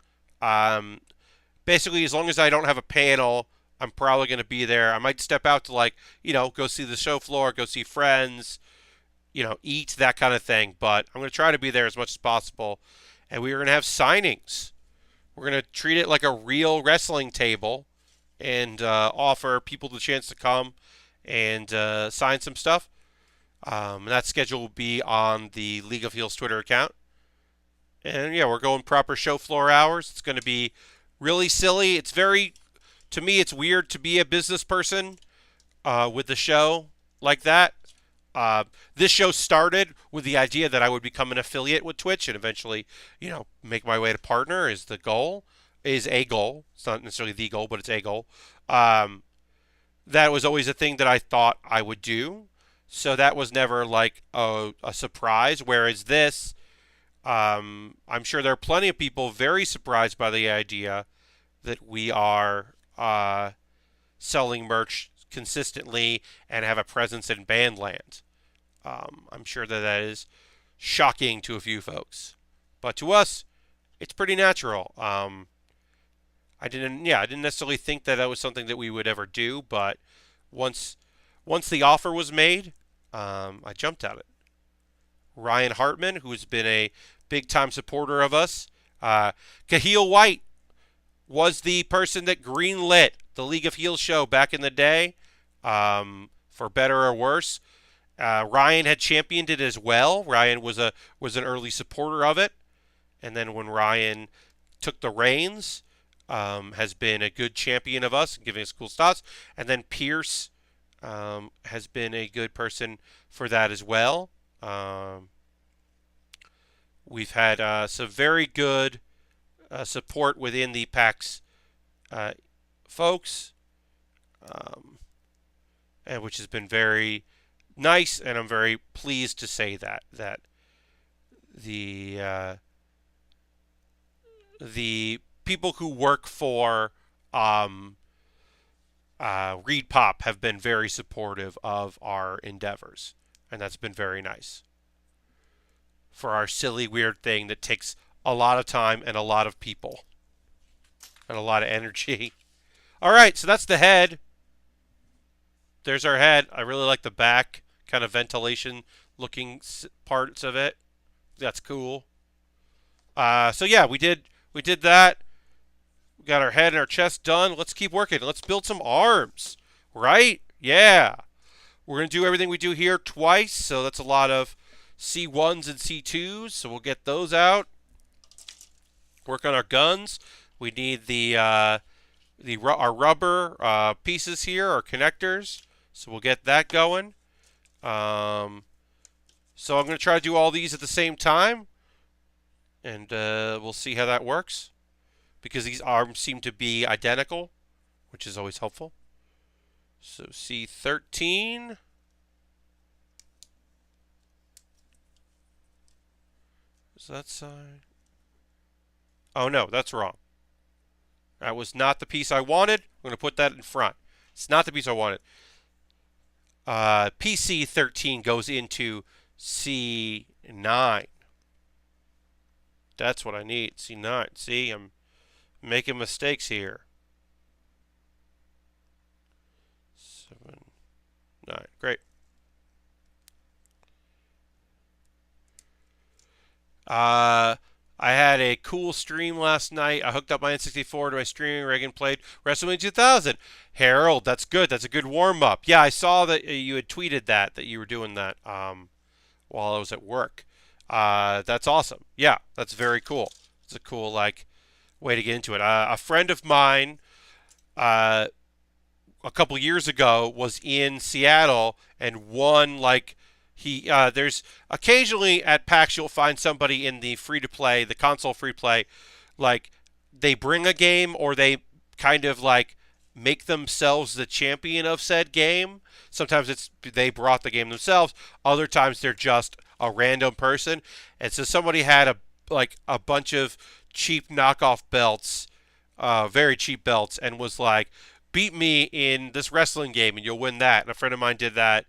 Basically, as long as I don't have a panel, I'm probably going to be there. I might step out to, go see the show floor, go see friends, eat, that kind of thing. But I'm going to try to be there as much as possible. And we are going to have signings. We're going to treat it like a real wrestling table and offer people the chance to come and sign some stuff. And that schedule will be on the League of Heels Twitter account. And, yeah, we're going proper show floor hours. It's going to be really silly. To me, it's weird to be a business person with the show like that. This show started with the idea that I would become an affiliate with Twitch and eventually, make my way to partner is a goal. It's not necessarily the goal, but it's a goal. That was always a thing that I thought I would do. So that was never like a surprise. Whereas this, I'm sure there are plenty of people very surprised by the idea that we are selling merch consistently and have a presence in Bandland. I'm sure that is shocking to a few folks, but to us, it's pretty natural. I didn't necessarily think that that was something that we would ever do, but once the offer was made, I jumped at it. Ryan Hartman, who's been a big time supporter of us, Kahil White was the person that greenlit the League of Heels show back in the day, for better or worse. Ryan had championed it as well. Ryan was an early supporter of it, and then when Ryan took the reins, has been a good champion of us, giving us cool thoughts. And then Pierce has been a good person for that as well. We've had some very good support within the PAX folks, and which has been very nice, and I'm very pleased to say that the people who work for Reed Pop have been very supportive of our endeavors, and that's been very nice for our silly, weird thing that takes a lot of time and a lot of people and a lot of energy. All right, so that's the head. There's our head. I really like the back kind of ventilation looking parts of it. That's cool. So yeah, we did that. We got our head and our chest done. Let's keep working. Let's build some arms, right? Yeah. We're going to do everything we do here twice, so that's a lot of C1s and C2s, so we'll get those out. Work on our guns. We need our rubber pieces here, our connectors, so we'll get that going. So I'm going to try to do all these at the same time, and we'll see how that works, because these arms seem to be identical, which is always helpful. So C13. Is that side? Oh no, that's wrong. That was not the piece I wanted. I'm going to put that in front. It's not the piece I wanted. PC13 goes into C9. That's what I need. C9. See, I'm making mistakes here. 7, 9. Great. I had a cool stream last night. I hooked up my N64 to my streaming rig and played WrestleMania 2000. Harold, that's good. That's a good warm-up. Yeah, I saw that you had tweeted that you were doing that while I was at work. That's awesome. Yeah, that's very cool. It's a cool way to get into it. A friend of mine a couple years ago was in Seattle and won there's occasionally at PAX you'll find somebody in the free-to-play, the console free-play, they bring a game or they kind of make themselves the champion of said game. Sometimes they brought the game themselves. Other times they're just a random person. And so somebody had a bunch of cheap knockoff belts, very cheap belts, and was like, beat me in this wrestling game and you'll win that. And a friend of mine did that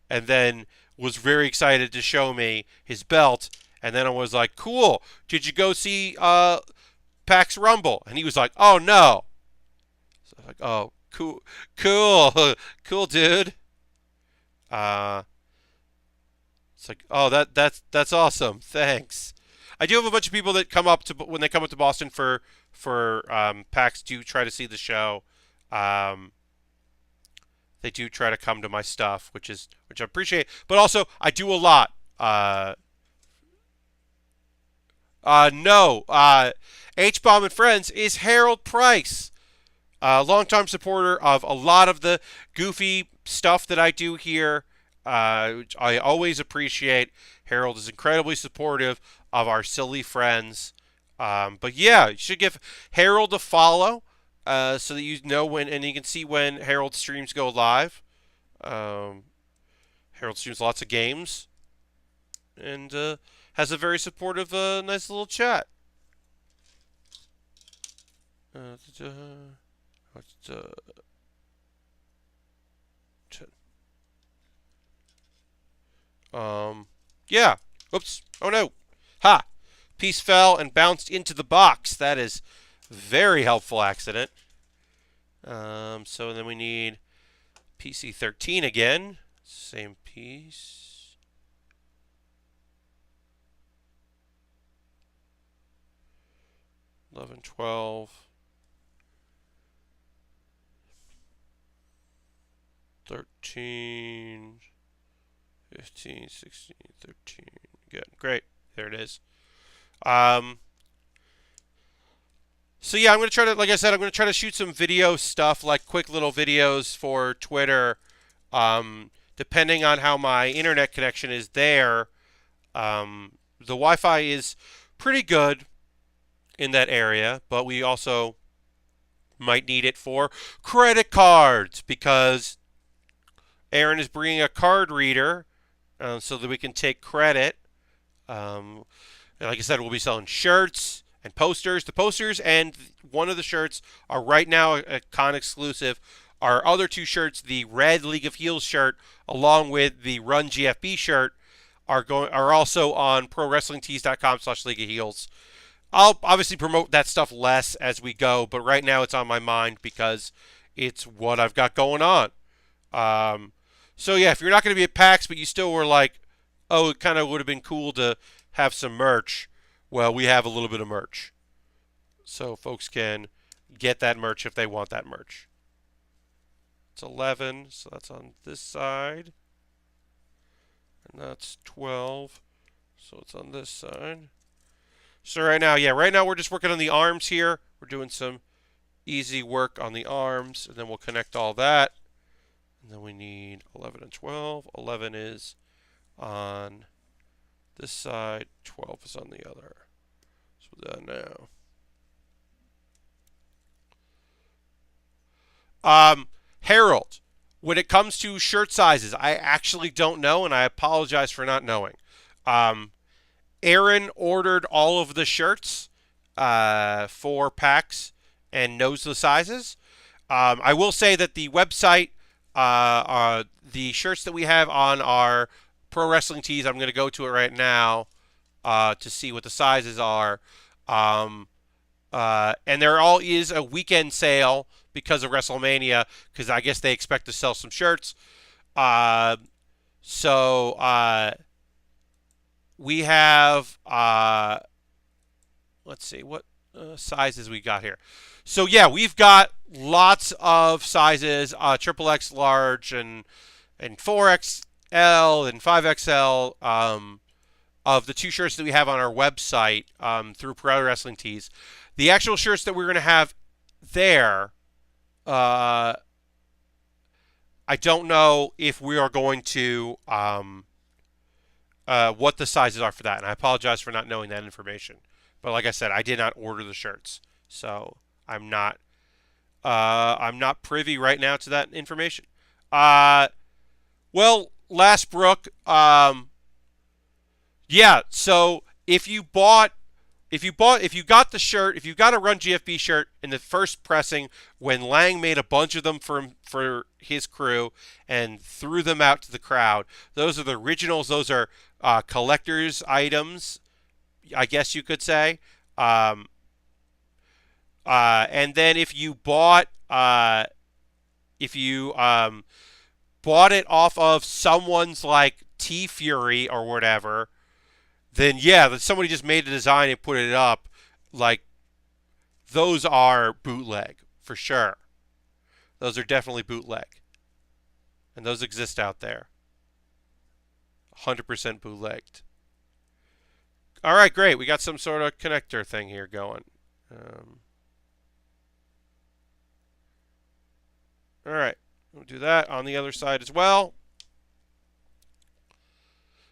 and then was very excited to show me his belt. And then I was like, cool, did you go see PAX Rumble? And he was like, oh no. So I was like, oh, cool dude. It's like, oh, that's awesome, thanks. I do have a bunch of people that come up to, when they come up to Boston for PAX, do try to see the show. They do try to come to my stuff, which I appreciate. But also, I do a lot. No. H-Bomb and Friends is Harold Price, longtime supporter of a lot of the goofy stuff that I do here, which I always appreciate. Harold is incredibly supportive of our silly friends. But yeah, you should give Harold a follow. So that you know when, and you can see when Harold streams go live. Harold streams lots of games, and has a very supportive, nice little chat. Yeah. Oops. Oh no. Ha. Piece fell and bounced into the box. That is very helpful accident. So then we need PC13 again. Same piece. $11, $12, $13, $15, $16, $13. Good. Great. There it is. So yeah, I'm gonna try to, like I said, I'm gonna try to shoot some video stuff, like quick little videos for Twitter. Depending on how my internet connection is there, the Wi-Fi is pretty good in that area, but we also might need it for credit cards because Aaron is bringing a card reader so that we can take credit. And like I said, we'll be selling shirts and posters. The posters and one of the shirts are right now a con exclusive. Our other two shirts, the red League of Heels shirt along with the Run GFB shirt, are also on ProWrestlingTees.com/League of Heels. I'll obviously promote that stuff less as we go, but right now it's on my mind because it's what I've got going on. So yeah, if you're not going to be at PAX, but you still were like, oh, it kind of would have been cool to have some merch. Well, we have a little bit of merch. So folks can get that merch if they want that merch. It's 11, so that's on this side. And that's 12, so it's on this side. So right now we're just working on the arms here. We're doing some easy work on the arms, and then we'll connect all that. And then we need 11 and 12. 11 is on this side, 12 is on the other. So we'll do that now. Harold, when it comes to shirt sizes, I actually don't know, and I apologize for not knowing. Aaron ordered all of the shirts for PAX and knows the sizes. I will say that the website, the shirts that we have on our Pro Wrestling Tees, I'm going to go to it right now to see what the sizes are. And there all is a weekend sale because of WrestleMania, because I guess they expect to sell some shirts. We have, let's see, what sizes we got here. So yeah, we've got lots of sizes, triple X large and 4XL and 5XL of the two shirts that we have on our website through Pro Wrestling Tees. The actual shirts that we're going to have there, I don't know if we are going to what the sizes are for that, and I apologize for not knowing that information. But like I said, I did not order the shirts, so I'm not privy right now to that information. Well, Lastbrook, yeah. So if you got the shirt, if you got a Run GFB shirt in the first pressing when Lang made a bunch of them for his crew and threw them out to the crowd, those are the originals. Those are collector's items, I guess you could say. And then if you bought it off of someone's like T Fury or whatever, then yeah, that somebody just made a design and put it up. Like, those are bootleg for sure. Those are definitely bootleg, and those exist out there. 100% bootlegged. All right, great. We got some sort of connector thing here going. All right, we'll do that on the other side as well.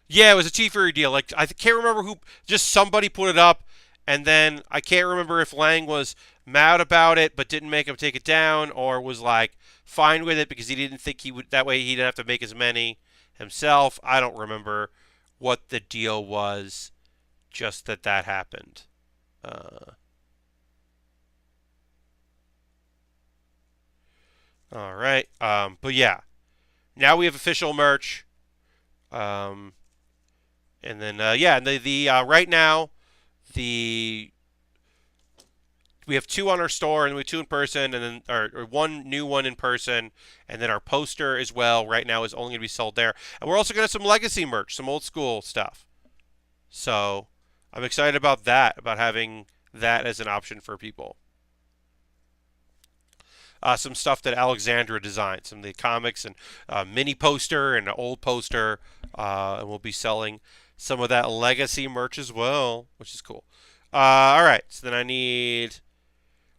Yeah, it was a T Fury deal. Like, I can't remember who. Just somebody put it up, and then I can't remember if Lang was mad about it but didn't make him take it down, or was like fine with it because he didn't think he would. That way, he didn't have to make as many himself. I don't remember what the deal was. Just that happened. All right. But yeah, now we have official merch. And then yeah, and the right now the we have 2 on our store, and we have 2 in person, and then or 1 new one in person, and then our poster as well. Right now is only going to be sold there, and we're also going to have some legacy merch, some old school stuff. So I'm excited about that, about having that as an option for people. Some stuff that Alexandra designed, some of the comics and mini poster and an old poster, and we'll be selling some of that legacy merch as well, which is cool. All right, so then I need,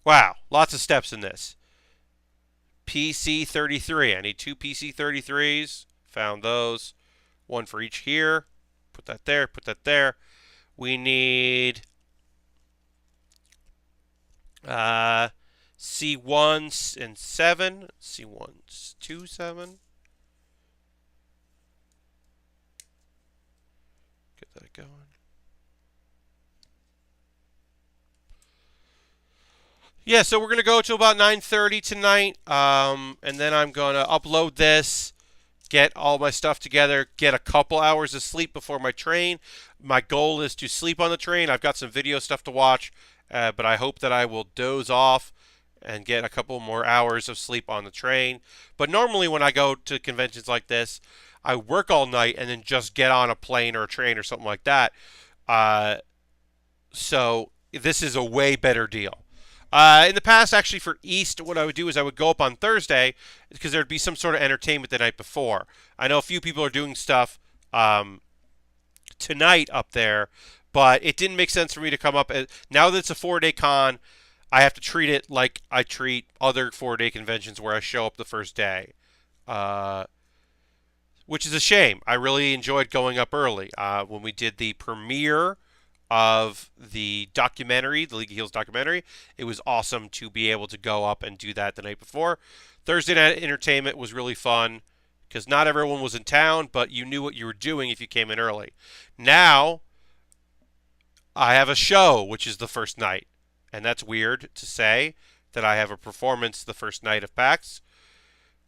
wow, lots of steps in this. PC33, I need 2 PC33s, found those, 1 for each here, put that there, put that there. We need C1 and 7. C1 2 7. Get that going. Yeah, so we're gonna go till about 9:30 tonight, and then I'm gonna upload this, get all my stuff together, get a couple hours of sleep before my train. My goal is to sleep on the train. I've got some video stuff to watch, but I hope that I will doze off and get a couple more hours of sleep on the train. But normally when I go to conventions like this, I work all night and then just get on a plane or a train or something like that. So this is a way better deal. In the past, actually, for East, what I would do is I would go up on Thursday because there'd be some sort of entertainment the night before. I know a few people are doing stuff tonight up there, but it didn't make sense for me to come up. Now that it's a 4-day con, I have to treat it like I treat other 4-day conventions where I show up the first day, which is a shame. I really enjoyed going up early. When we did the premiere of the documentary, the League of Heels documentary, it was awesome to be able to go up and do that the night before. Thursday night entertainment was really fun because not everyone was in town, but you knew what you were doing if you came in early. Now, I have a show, which is the first night. And that's weird to say that I have a performance the first night of PAX.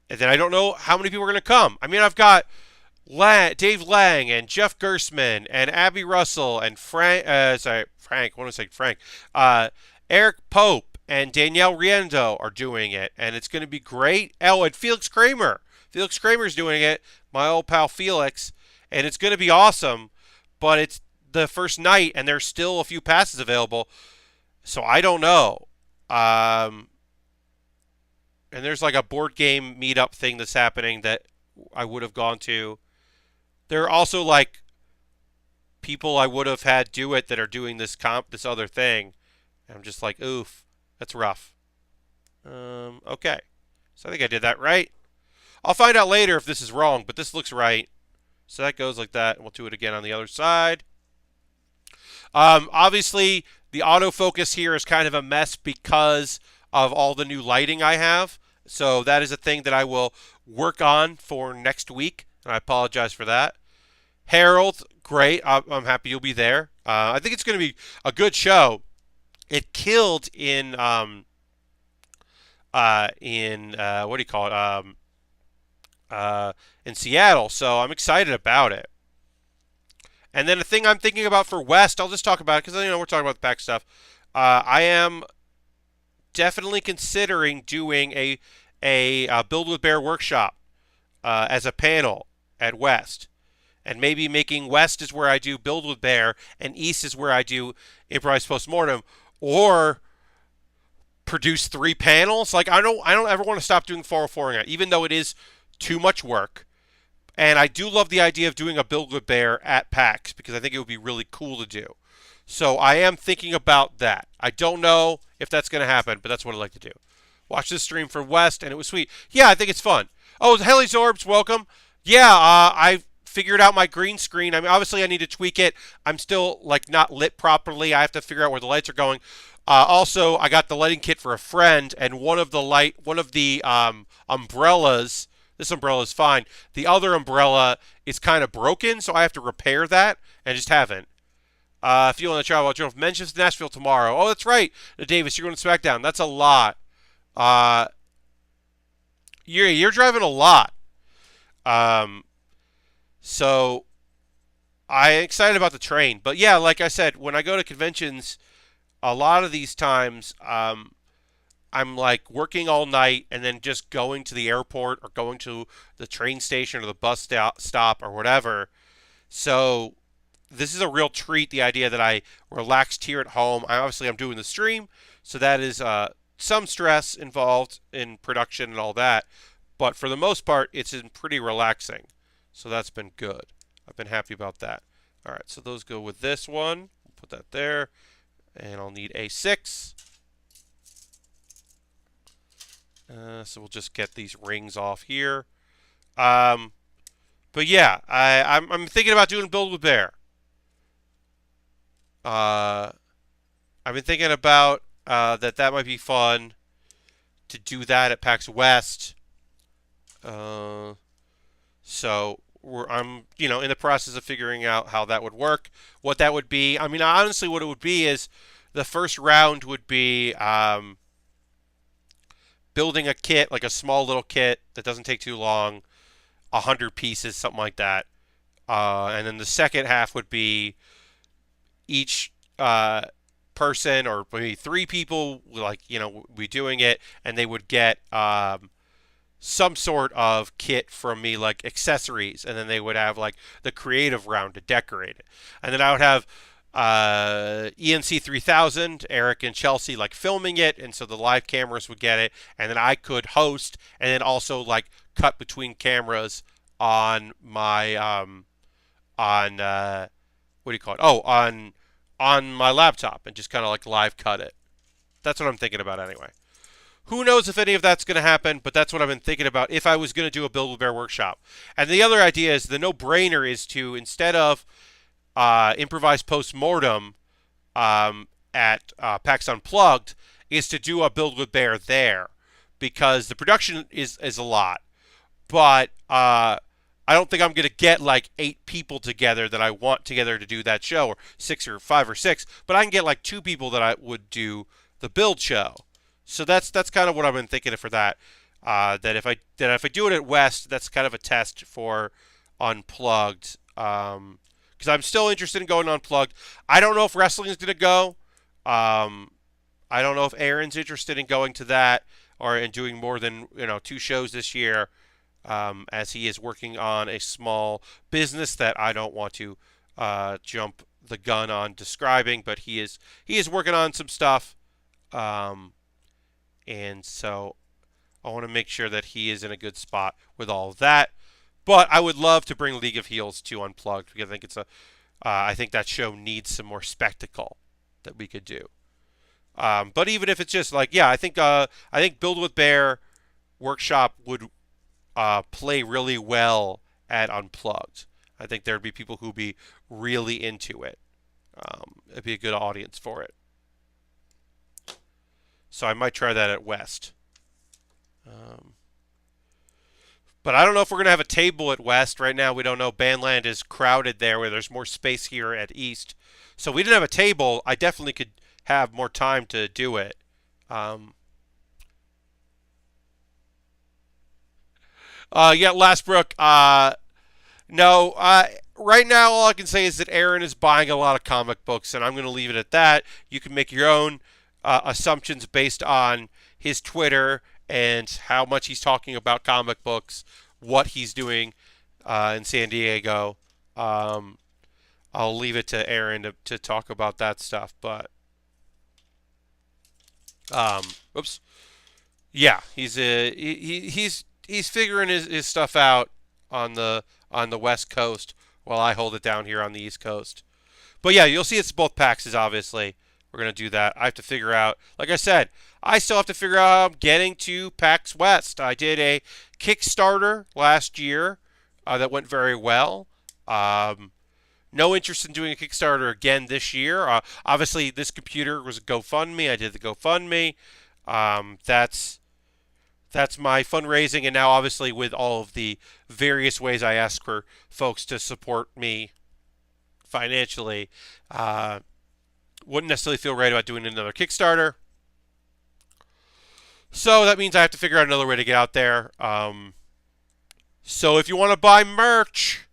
And then I don't know how many people are going to come. I mean, I've got Dave Lang and Jeff Gersman and Abby Russell and Frank. Eric Pope and Danielle Riendo are doing it, and it's going to be great. Oh, and Felix Kramer. Felix Kramer's doing it, my old pal Felix, and it's going to be awesome. But it's the first night, and there's still a few passes available. So I don't know. And there's like a board game meetup thing that's happening that I would have gone to. There are also like people I would have had do it that are doing this other thing. And I'm just like, oof, that's rough. Okay. So I think I did that right. I'll find out later if this is wrong, but this looks right. So that goes like that, and we'll do it again on the other side. Obviously, the autofocus here is kind of a mess because of all the new lighting I have. So that is a thing that I will work on for next week, and I apologize for that. Harold, great. I'm happy you'll be there. I think it's going to be a good show. It killed in what do you call it? In Seattle, so I'm excited about it. And then the thing I'm thinking about for West, I'll just talk about it because we're talking about the PAX stuff. I am definitely considering doing a Build with Bear workshop as a panel at West, and maybe making West is where I do Build with Bear, and East is where I do Improvised Postmortem, or produce 3 panels. Like I don't ever want to stop doing 404 even though it is too much work. And I do love the idea of doing a Build with Bear at PAX because I think it would be really cool to do. So I am thinking about that. I don't know if that's going to happen, but that's what I'd like to do. Watch this stream from West, and it was sweet. Yeah, I think it's fun. Oh, Heli Zorbs, welcome. Yeah, I figured out my green screen. I mean, obviously I need to tweak it. I'm still like not lit properly. I have to figure out where the lights are going. Also, I got the lighting kit for a friend, and one of the umbrellas. This umbrella is fine. The other umbrella is kind of broken, so I have to repair that, and just haven't. If you want to travel, I'll jump from Memphis to Nashville tomorrow. Oh, that's right, Davis. You're going to SmackDown. That's a lot. You're driving a lot. So I'm excited about the train. But yeah, like I said, when I go to conventions, a lot of these times, I'm like working all night and then just going to the airport or going to the train station or the bus stop or whatever. So this is a real treat. The idea that I relaxed here at home. I'm doing the stream, so that is some stress involved in production and all that. But for the most part, it's been pretty relaxing. So that's been good. I've been happy about that. All right, so those go with this one. Put that there, and I'll need A6. So we'll just get these rings off here. Um, but yeah, I'm thinking about doing a build with Baer. Uh, I've been thinking about that might be fun to do that at PAX West. Uh, so I'm in the process of figuring out how that would work, what that would be. I mean, honestly, what it would be is the first round would be building a kit, like a small little kit that doesn't take too long, 100 pieces, something like that. And then the second half would be each person or maybe 3 people, like be doing it, and they would get some sort of kit from me, like accessories, and then they would have like the creative round to decorate it, and then I would have ENC 3000, Eric and Chelsea like filming it, and so the live cameras would get it, and then I could host, and then also like cut between cameras on my on what do you call it? Oh, on my laptop, and just kind of like live cut it. That's what I'm thinking about anyway. Who knows if any of that's going to happen, but that's what I've been thinking about if I was going to do a Build with Bear workshop. And the other idea is the no-brainer is to, instead of improvise post-mortem at PAX Unplugged, is to do a Build with Bear there, because the production is a lot. But I don't think I'm going to get like 8 people together that I want together to do that show, or 6 or 5 or 6. But I can get like 2 people that I would do the build show. So that's kind of what I've been thinking for that. That if I do it at West, that's kind of a test for Unplugged. Because I'm still interested in going Unplugged. I don't know if wrestling is going to go. I don't know if Aaron's interested in going to that or in doing more than 2 shows this year. As he is working on a small business that I don't want to jump the gun on describing, but he is working on some stuff, and so I want to make sure that he is in a good spot with all of that. But I would love to bring League of Heels to Unplugged, because I think that show needs some more spectacle that we could do. But even if it's just like, yeah, I think Build with Bear workshop would play really well at Unplugged. I think there'd be people who'd be really into it. It'd be a good audience for it. So I might try that at West. But I don't know if we're going to have a table at West. Right now, we don't know. Bandland is crowded there, where there's more space here at East. So we didn't have a table. I definitely could have more time to do it. Yeah, Lastbrook. No. Right now, all I can say is that Aaron is buying a lot of comic books, and I'm going to leave it at that. You can make your own assumptions based on his Twitter and how much he's talking about comic books, what he's doing in San Diego. I'll leave it to Aaron to talk about that stuff. But, oops. Yeah, he's figuring his stuff out on the West Coast, while I hold it down here on the East Coast. But yeah, you'll see it's both PAXs, obviously. We're going to do that. I have to figure out, like I said, I still have to figure out how I'm getting to PAX West. I did a Kickstarter last year that went very well. No interest in doing a Kickstarter again this year. Obviously, this computer was a GoFundMe. I did the GoFundMe. That's my fundraising, and now obviously with all of the various ways I ask for folks to support me financially, wouldn't necessarily feel right about doing another Kickstarter. So that means I have to figure out another way to get out there. So if you want to buy merch,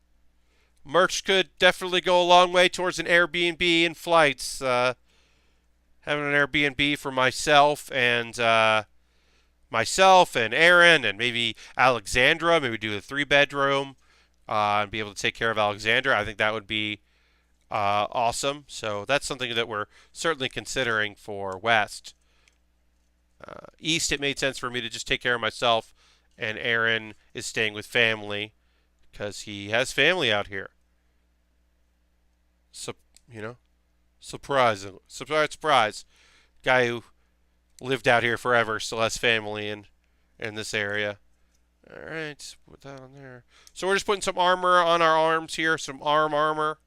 merch could definitely go a long way towards an Airbnb and flights. Having an Airbnb for myself and Aaron and maybe Alexandra. Maybe do a 3-bedroom and be able to take care of Alexandra. I think that would be awesome. So that's something that we're certainly considering for West. East, it made sense for me to just take care of myself, and Aaron is staying with family because he has family out here. So, surprise, surprise. Guy who lived out here forever still has family in this area. All right, put that on there. So we're just putting some armor on our arms here, some armor.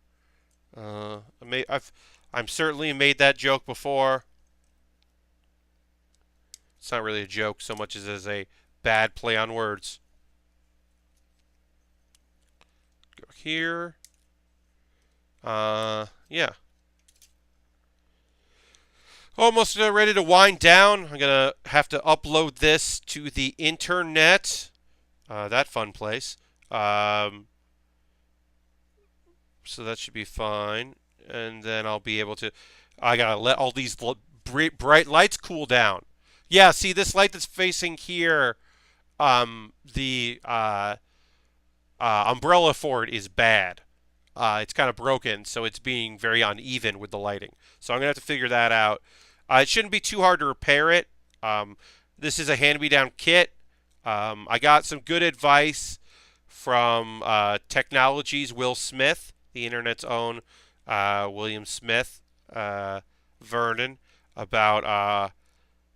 I'm certainly made that joke before. It's not really a joke so much as a bad play on words. Go here. Yeah. Almost ready to wind down. I'm going to have to upload this to the internet. That fun place. So that should be fine. And then I'll be able to... I got to let all these bright lights cool down. Yeah, see this light that's facing here, the umbrella for it is bad. It's kind of broken, so it's being very uneven with the lighting. So I'm going to have to figure that out. It shouldn't be too hard to repair it. This is a hand-me-down kit. I got some good advice from Technologies Will Smith, the internet's own William Smith, Vernon, about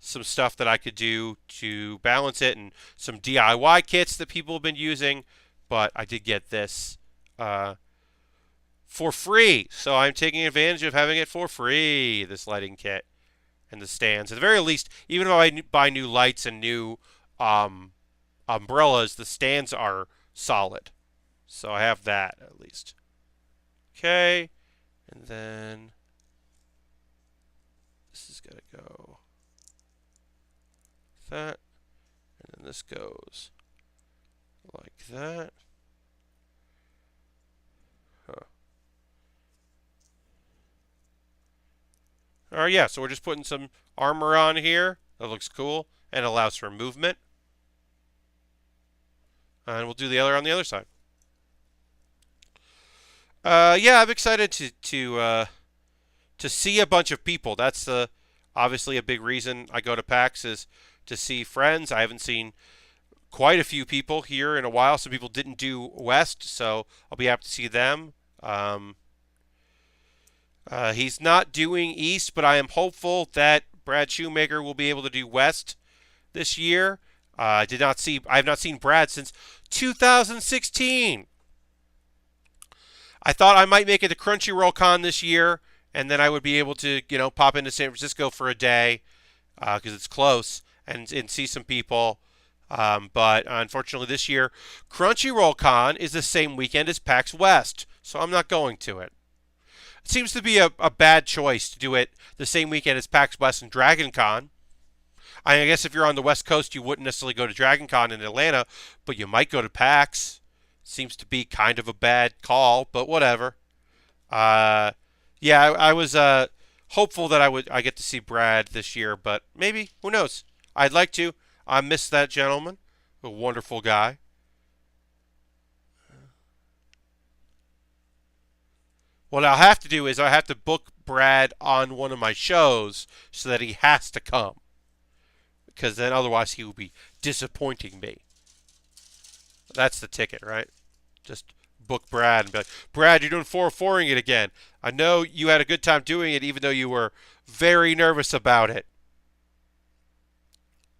some stuff that I could do to balance it and some DIY kits that people have been using. But I did get this for free, so I'm taking advantage of having it for free, this lighting kit and the stands. At the very least, even if I buy new lights and new umbrellas, the stands are solid. So I have that at least. Okay, and then this is going to go like that, and then this goes like that. Alright, yeah, so we're just putting some armor on here. That looks cool and allows for movement. And we'll do the other on the other side. Yeah, I'm excited to see a bunch of people. That's obviously a big reason I go to PAX, is to see friends. I haven't seen quite a few people here in a while. Some people didn't do West, so I'll be happy to see them. He's not doing East, but I am hopeful that Brad Shoemaker will be able to do West this year. I have not seen Brad since 2016. I thought I might make it to Crunchyroll Con this year, and then I would be able to, pop into San Francisco for a day because it's close and see some people. But unfortunately, this year, Crunchyroll Con is the same weekend as PAX West, so I'm not going to it. It seems to be a bad choice to do it the same weekend as PAX West and Dragon Con. I guess if you're on the West Coast, you wouldn't necessarily go to Dragon Con in Atlanta, but you might go to PAX. Seems to be kind of a bad call, but whatever. Yeah, I was hopeful that I get to see Brad this year, but maybe, who knows? I'd like to. I miss that gentleman, a wonderful guy. What I'll have to do is I have to book Brad on one of my shows so that he has to come. Because then otherwise he will be disappointing me. That's the ticket, right? Just book Brad and be like, Brad, you're doing 404ing it again. I know you had a good time doing it even though you were very nervous about it.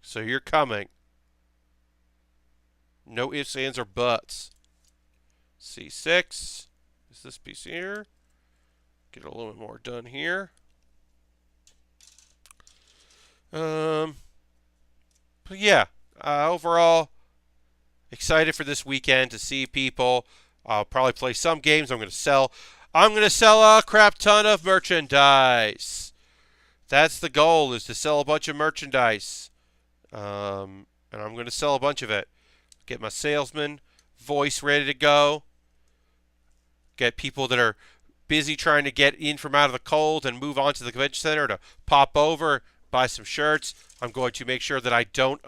So you're coming. No ifs, ands, or buts. C6 is this piece here. Get a little bit more done here. But yeah, overall, excited for this weekend to see people. I'll probably play some games. I'm going to sell a crap ton of merchandise. That's the goal, is to sell a bunch of merchandise. And I'm going to sell a bunch of it. Get my salesman voice ready to go. get people that are busy trying to get in from out of the cold and move on to the convention center to pop over, buy some shirts. I'm going to make sure that I don't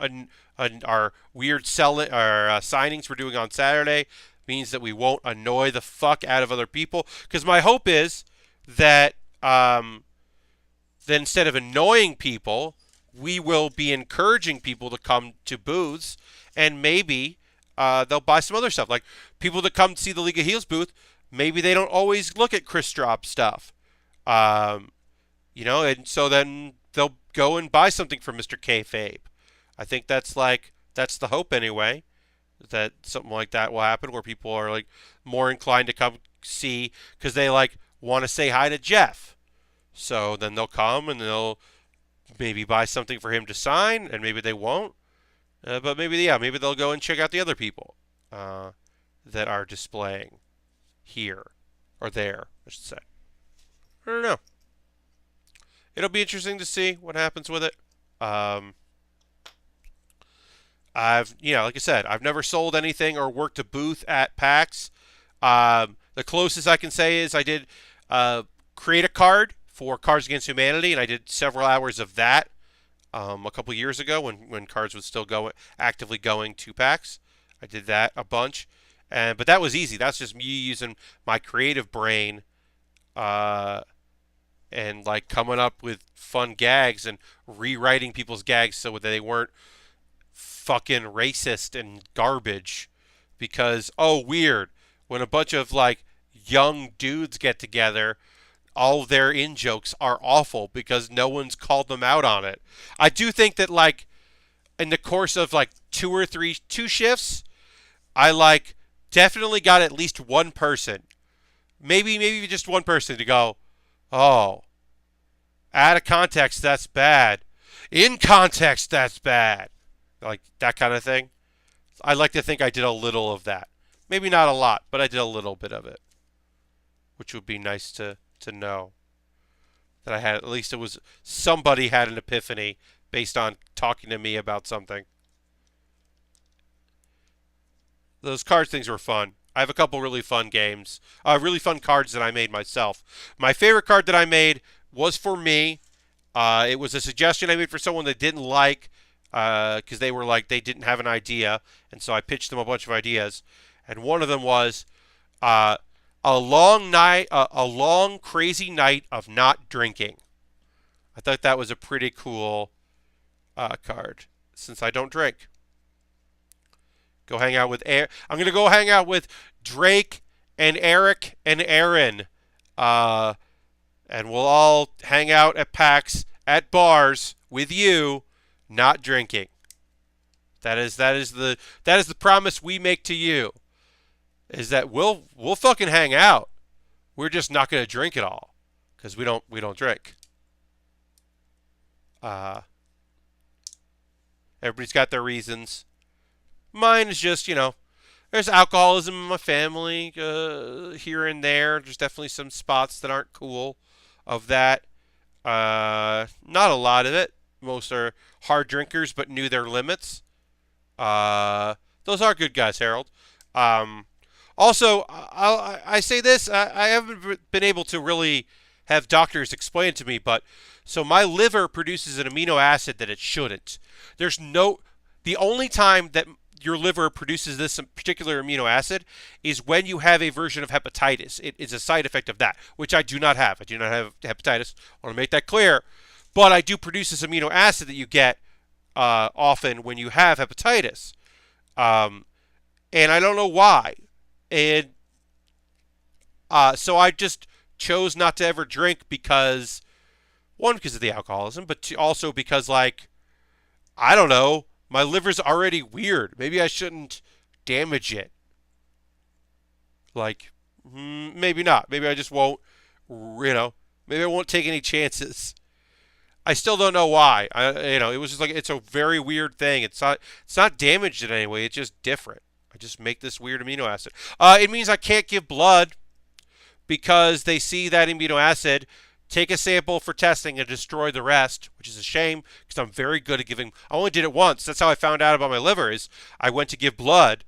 our weird signings we're doing on Saturday means that we won't annoy the fuck out of other people. Because my hope is that then instead of annoying people, we will be encouraging people to come to booths, and maybe they'll buy some other stuff. Like people that come to see the League of Heels booth, maybe they don't always look at Chris Drop stuff. And so then they'll go and buy something from Mr. Kayfabe. I think that's the hope anyway, that something like that will happen where people are like more inclined to come see because they like want to say hi to Jeff. So then they'll come and they'll maybe buy something for him to sign, and maybe they won't. But maybe they'll go and check out the other people that are displaying here or there, I should say. I don't know. It'll be interesting to see what happens with it. Like I said, I've never sold anything or worked a booth at PAX. The closest I can say is I did create a card for Cards Against Humanity, and I did several hours of that a couple years ago when cards was still actively going to PAX. I did that a bunch, but that was easy. That's just me using my creative brain and like coming up with fun gags and rewriting people's gags so that they weren't fucking racist and garbage. Because, weird, when a bunch of like young dudes get together, all their in-jokes are awful because no one's called them out on it. I do think that like in the course of like two shifts, I like definitely got at least one person, maybe just one person to go, oh, out of context, that's bad. In context, that's bad. Like that kind of thing. I like to think I did a little of that. Maybe not a lot, but I did a little bit of it. Which would be nice to know. That I had, at least it was, somebody had an epiphany based on talking to me about something. Those cards things were fun. I have a couple really fun games. Really fun cards that I made myself. My favorite card that I made was for me. It was a suggestion I made for someone that didn't like, because they were like, they didn't have an idea, and so I pitched them a bunch of ideas. And one of them was a long crazy night of not drinking. I thought that was a pretty cool card, since I don't drink. Go hang out with I'm gonna go hang out with Drake and Eric and Aaron, and we'll all hang out at PAX at bars with you, not drinking. That is the promise we make to you. Is that we'll fucking hang out. We're just not gonna drink at all, because we don't drink. Everybody's got their reasons. Mine is just, there's alcoholism in my family here and there. There's definitely some spots that aren't cool of that. Not a lot of it. Most are hard drinkers but knew their limits. Those are good guys, Harold. Also, I say this, I haven't been able to really have doctors explain it to me, but so my liver produces an amino acid that it shouldn't. The only time that your liver produces this particular amino acid is when you have a version of hepatitis. It is a side effect of that, which I do not have. I do not have hepatitis. I want to make that clear. But I do produce this amino acid that you get often when you have hepatitis. And I don't know why. And so I just chose not to ever drink because, one, because of the alcoholism, but two, also because, like, I don't know, my liver's already weird. Maybe I shouldn't damage it. Like, maybe not. Maybe I just won't, maybe I won't take any chances. I still don't know why. It was just like, it's a very weird thing. It's not damaged in any way. It's just different. I just make this weird amino acid. It means I can't give blood because they see that amino acid, take a sample for testing, and destroy the rest, which is a shame because I'm very good at giving. I only did it once. That's how I found out about my liver. Is I went to give blood,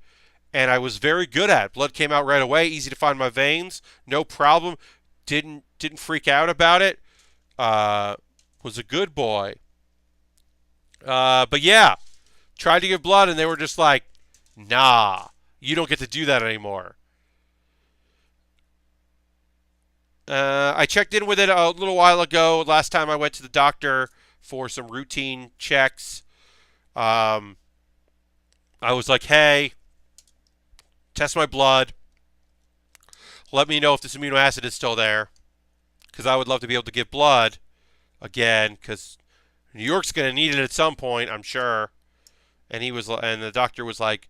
and I was very good at it. Blood came out right away, easy to find my veins, no problem. Didn't freak out about it. Was a good boy. But yeah, tried to give blood, and they were just like, nah, you don't get to do that anymore. I checked in with it a little while ago. Last time I went to the doctor for some routine checks. Um, I was like, hey, test my blood. Let me know if this amino acid is still there, because I would love to be able to give blood again, because New York's going to need it at some point, I'm sure. And the doctor was like,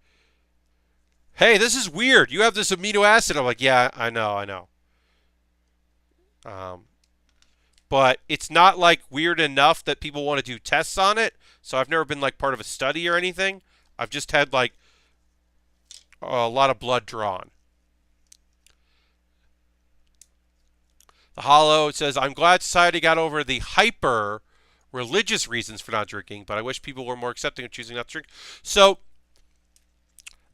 hey, this is weird. You have this amino acid. I'm like, yeah, I know. Um, but it's not like weird enough that people want to do tests on it. So I've never been like part of a study or anything. I've just had like a lot of blood drawn. The Hollow, it says, I'm glad society got over the hyper religious reasons for not drinking, but I wish people were more accepting of choosing not to drink. So,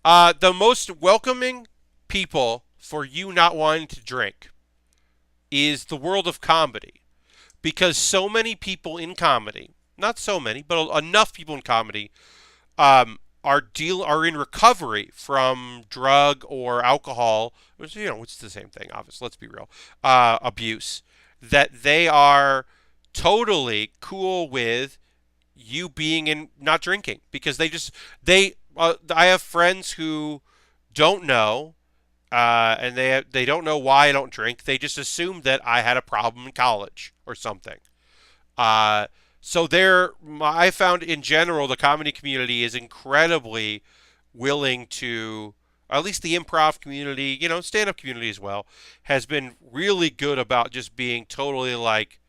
the most welcoming people for you not wanting to drink is the world of comedy. Because so many people in comedy, not so many, but enough people in comedy, are in recovery from drug or alcohol, which it's the same thing, obviously, let's be real, abuse, that they are totally cool with you being in not drinking, because I have friends who don't know, and they don't know why I don't drink. They just assumed that I had a problem in college or something. So I found in general the comedy community is incredibly willing to, at least the improv community, stand-up community as well, has been really good about just being totally like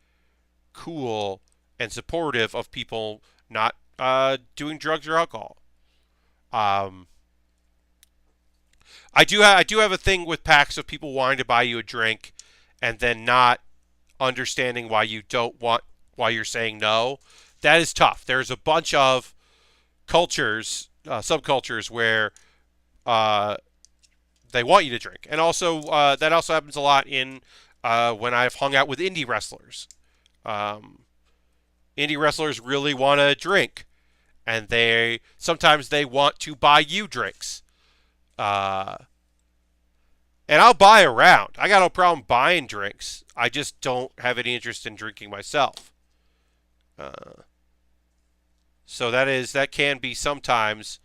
cool and supportive of people not doing drugs or alcohol. I do have a thing with PAX of people wanting to buy you a drink and then not understanding why you're saying no. That is tough. There's a bunch of cultures, subcultures where they want you to drink, and also that also happens a lot in when I've hung out with indie wrestlers. Indie wrestlers really want to drink, and sometimes they want to buy you drinks. And I'll buy a round. I got no problem buying drinks. I just don't have any interest in drinking myself. So that can be sometimes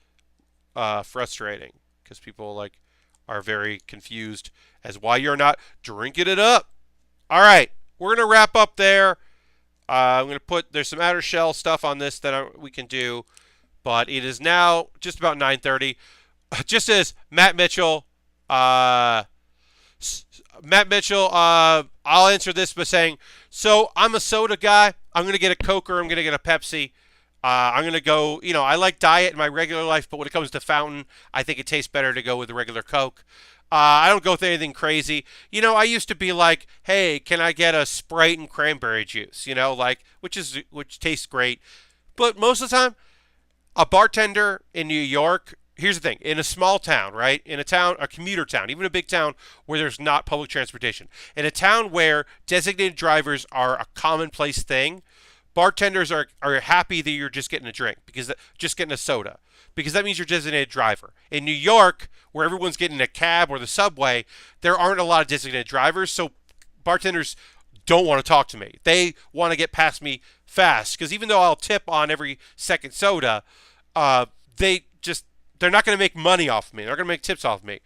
frustrating, because people are very confused as why you're not drinking it up. All right, we're gonna wrap up there. I'm gonna there's some outer shell stuff on this that we can do, but it is now just about 9:30. Just as Matt Mitchell, I'll answer this by saying, so I'm a soda guy. I'm going to get a Coke or I'm going to get a Pepsi. I'm going to go, I like diet in my regular life, but when it comes to fountain, I think it tastes better to go with the regular Coke. I don't go with anything crazy. I used to be like, hey, can I get a Sprite and cranberry juice? Which tastes great. But most of the time, a bartender in New York, here's the thing, in a small town, right? In a commuter town, even a big town where there's not public transportation, in a town where designated drivers are a commonplace thing, bartenders are happy that you're just getting a drink, just getting a soda, because that means you're a designated driver. In New York, where everyone's getting a cab or the subway, there aren't a lot of designated drivers, so bartenders don't want to talk to me. They want to get past me fast, because even though I'll tip on every second soda, they're not going to make money off of me. They're not going to make tips off of me.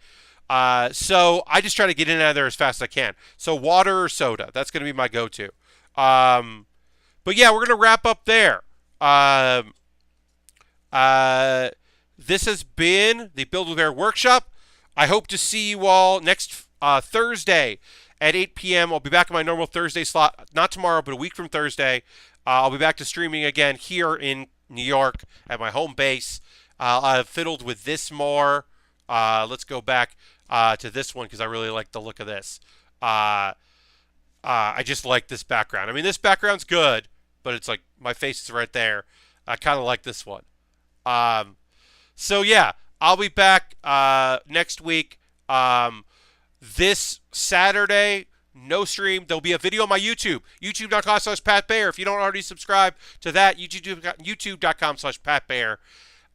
So I just try to get in and out of there as fast as I can. So water or soda, that's going to be my go-to. But yeah, we're going to wrap up there. This has been the Build with Bear workshop. I hope to see you all next Thursday at 8 p.m. I'll be back in my normal Thursday slot. Not tomorrow, but a week from Thursday. I'll be back to streaming again here in New York at my home base. I've fiddled with this more. Let's go back to this one because I really like the look of this. I just like this background. I mean, this background's good, but it's like my face is right there. I kind of like this one. So yeah, I'll be back next week. This Saturday, no stream. There'll be a video on my YouTube, youtube.com/PatBaer. If you don't already subscribe to that, youtube.com/PatBaer.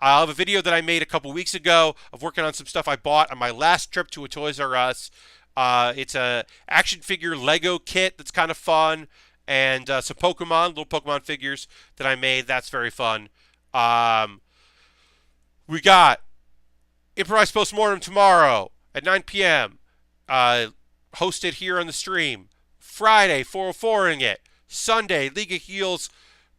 I'll have a video that I made a couple weeks ago of working on some stuff I bought on my last trip to a Toys R Us. It's a action figure Lego kit that's kind of fun, and some little Pokemon figures that I made. That's very fun. We got Improvised Postmortem tomorrow at 9 p.m. Hosted here on the stream. Friday, 404ing it. Sunday, League of Heels.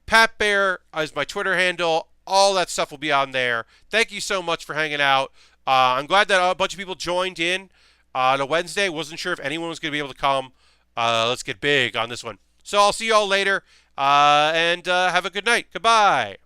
Pat Baer is my Twitter handle. All that stuff will be on there. Thank you so much for hanging out. I'm glad that a bunch of people joined in on a Wednesday. Wasn't sure if anyone was going to be able to come. Let's get big on this one. So I'll see you all later, and have a good night. Goodbye.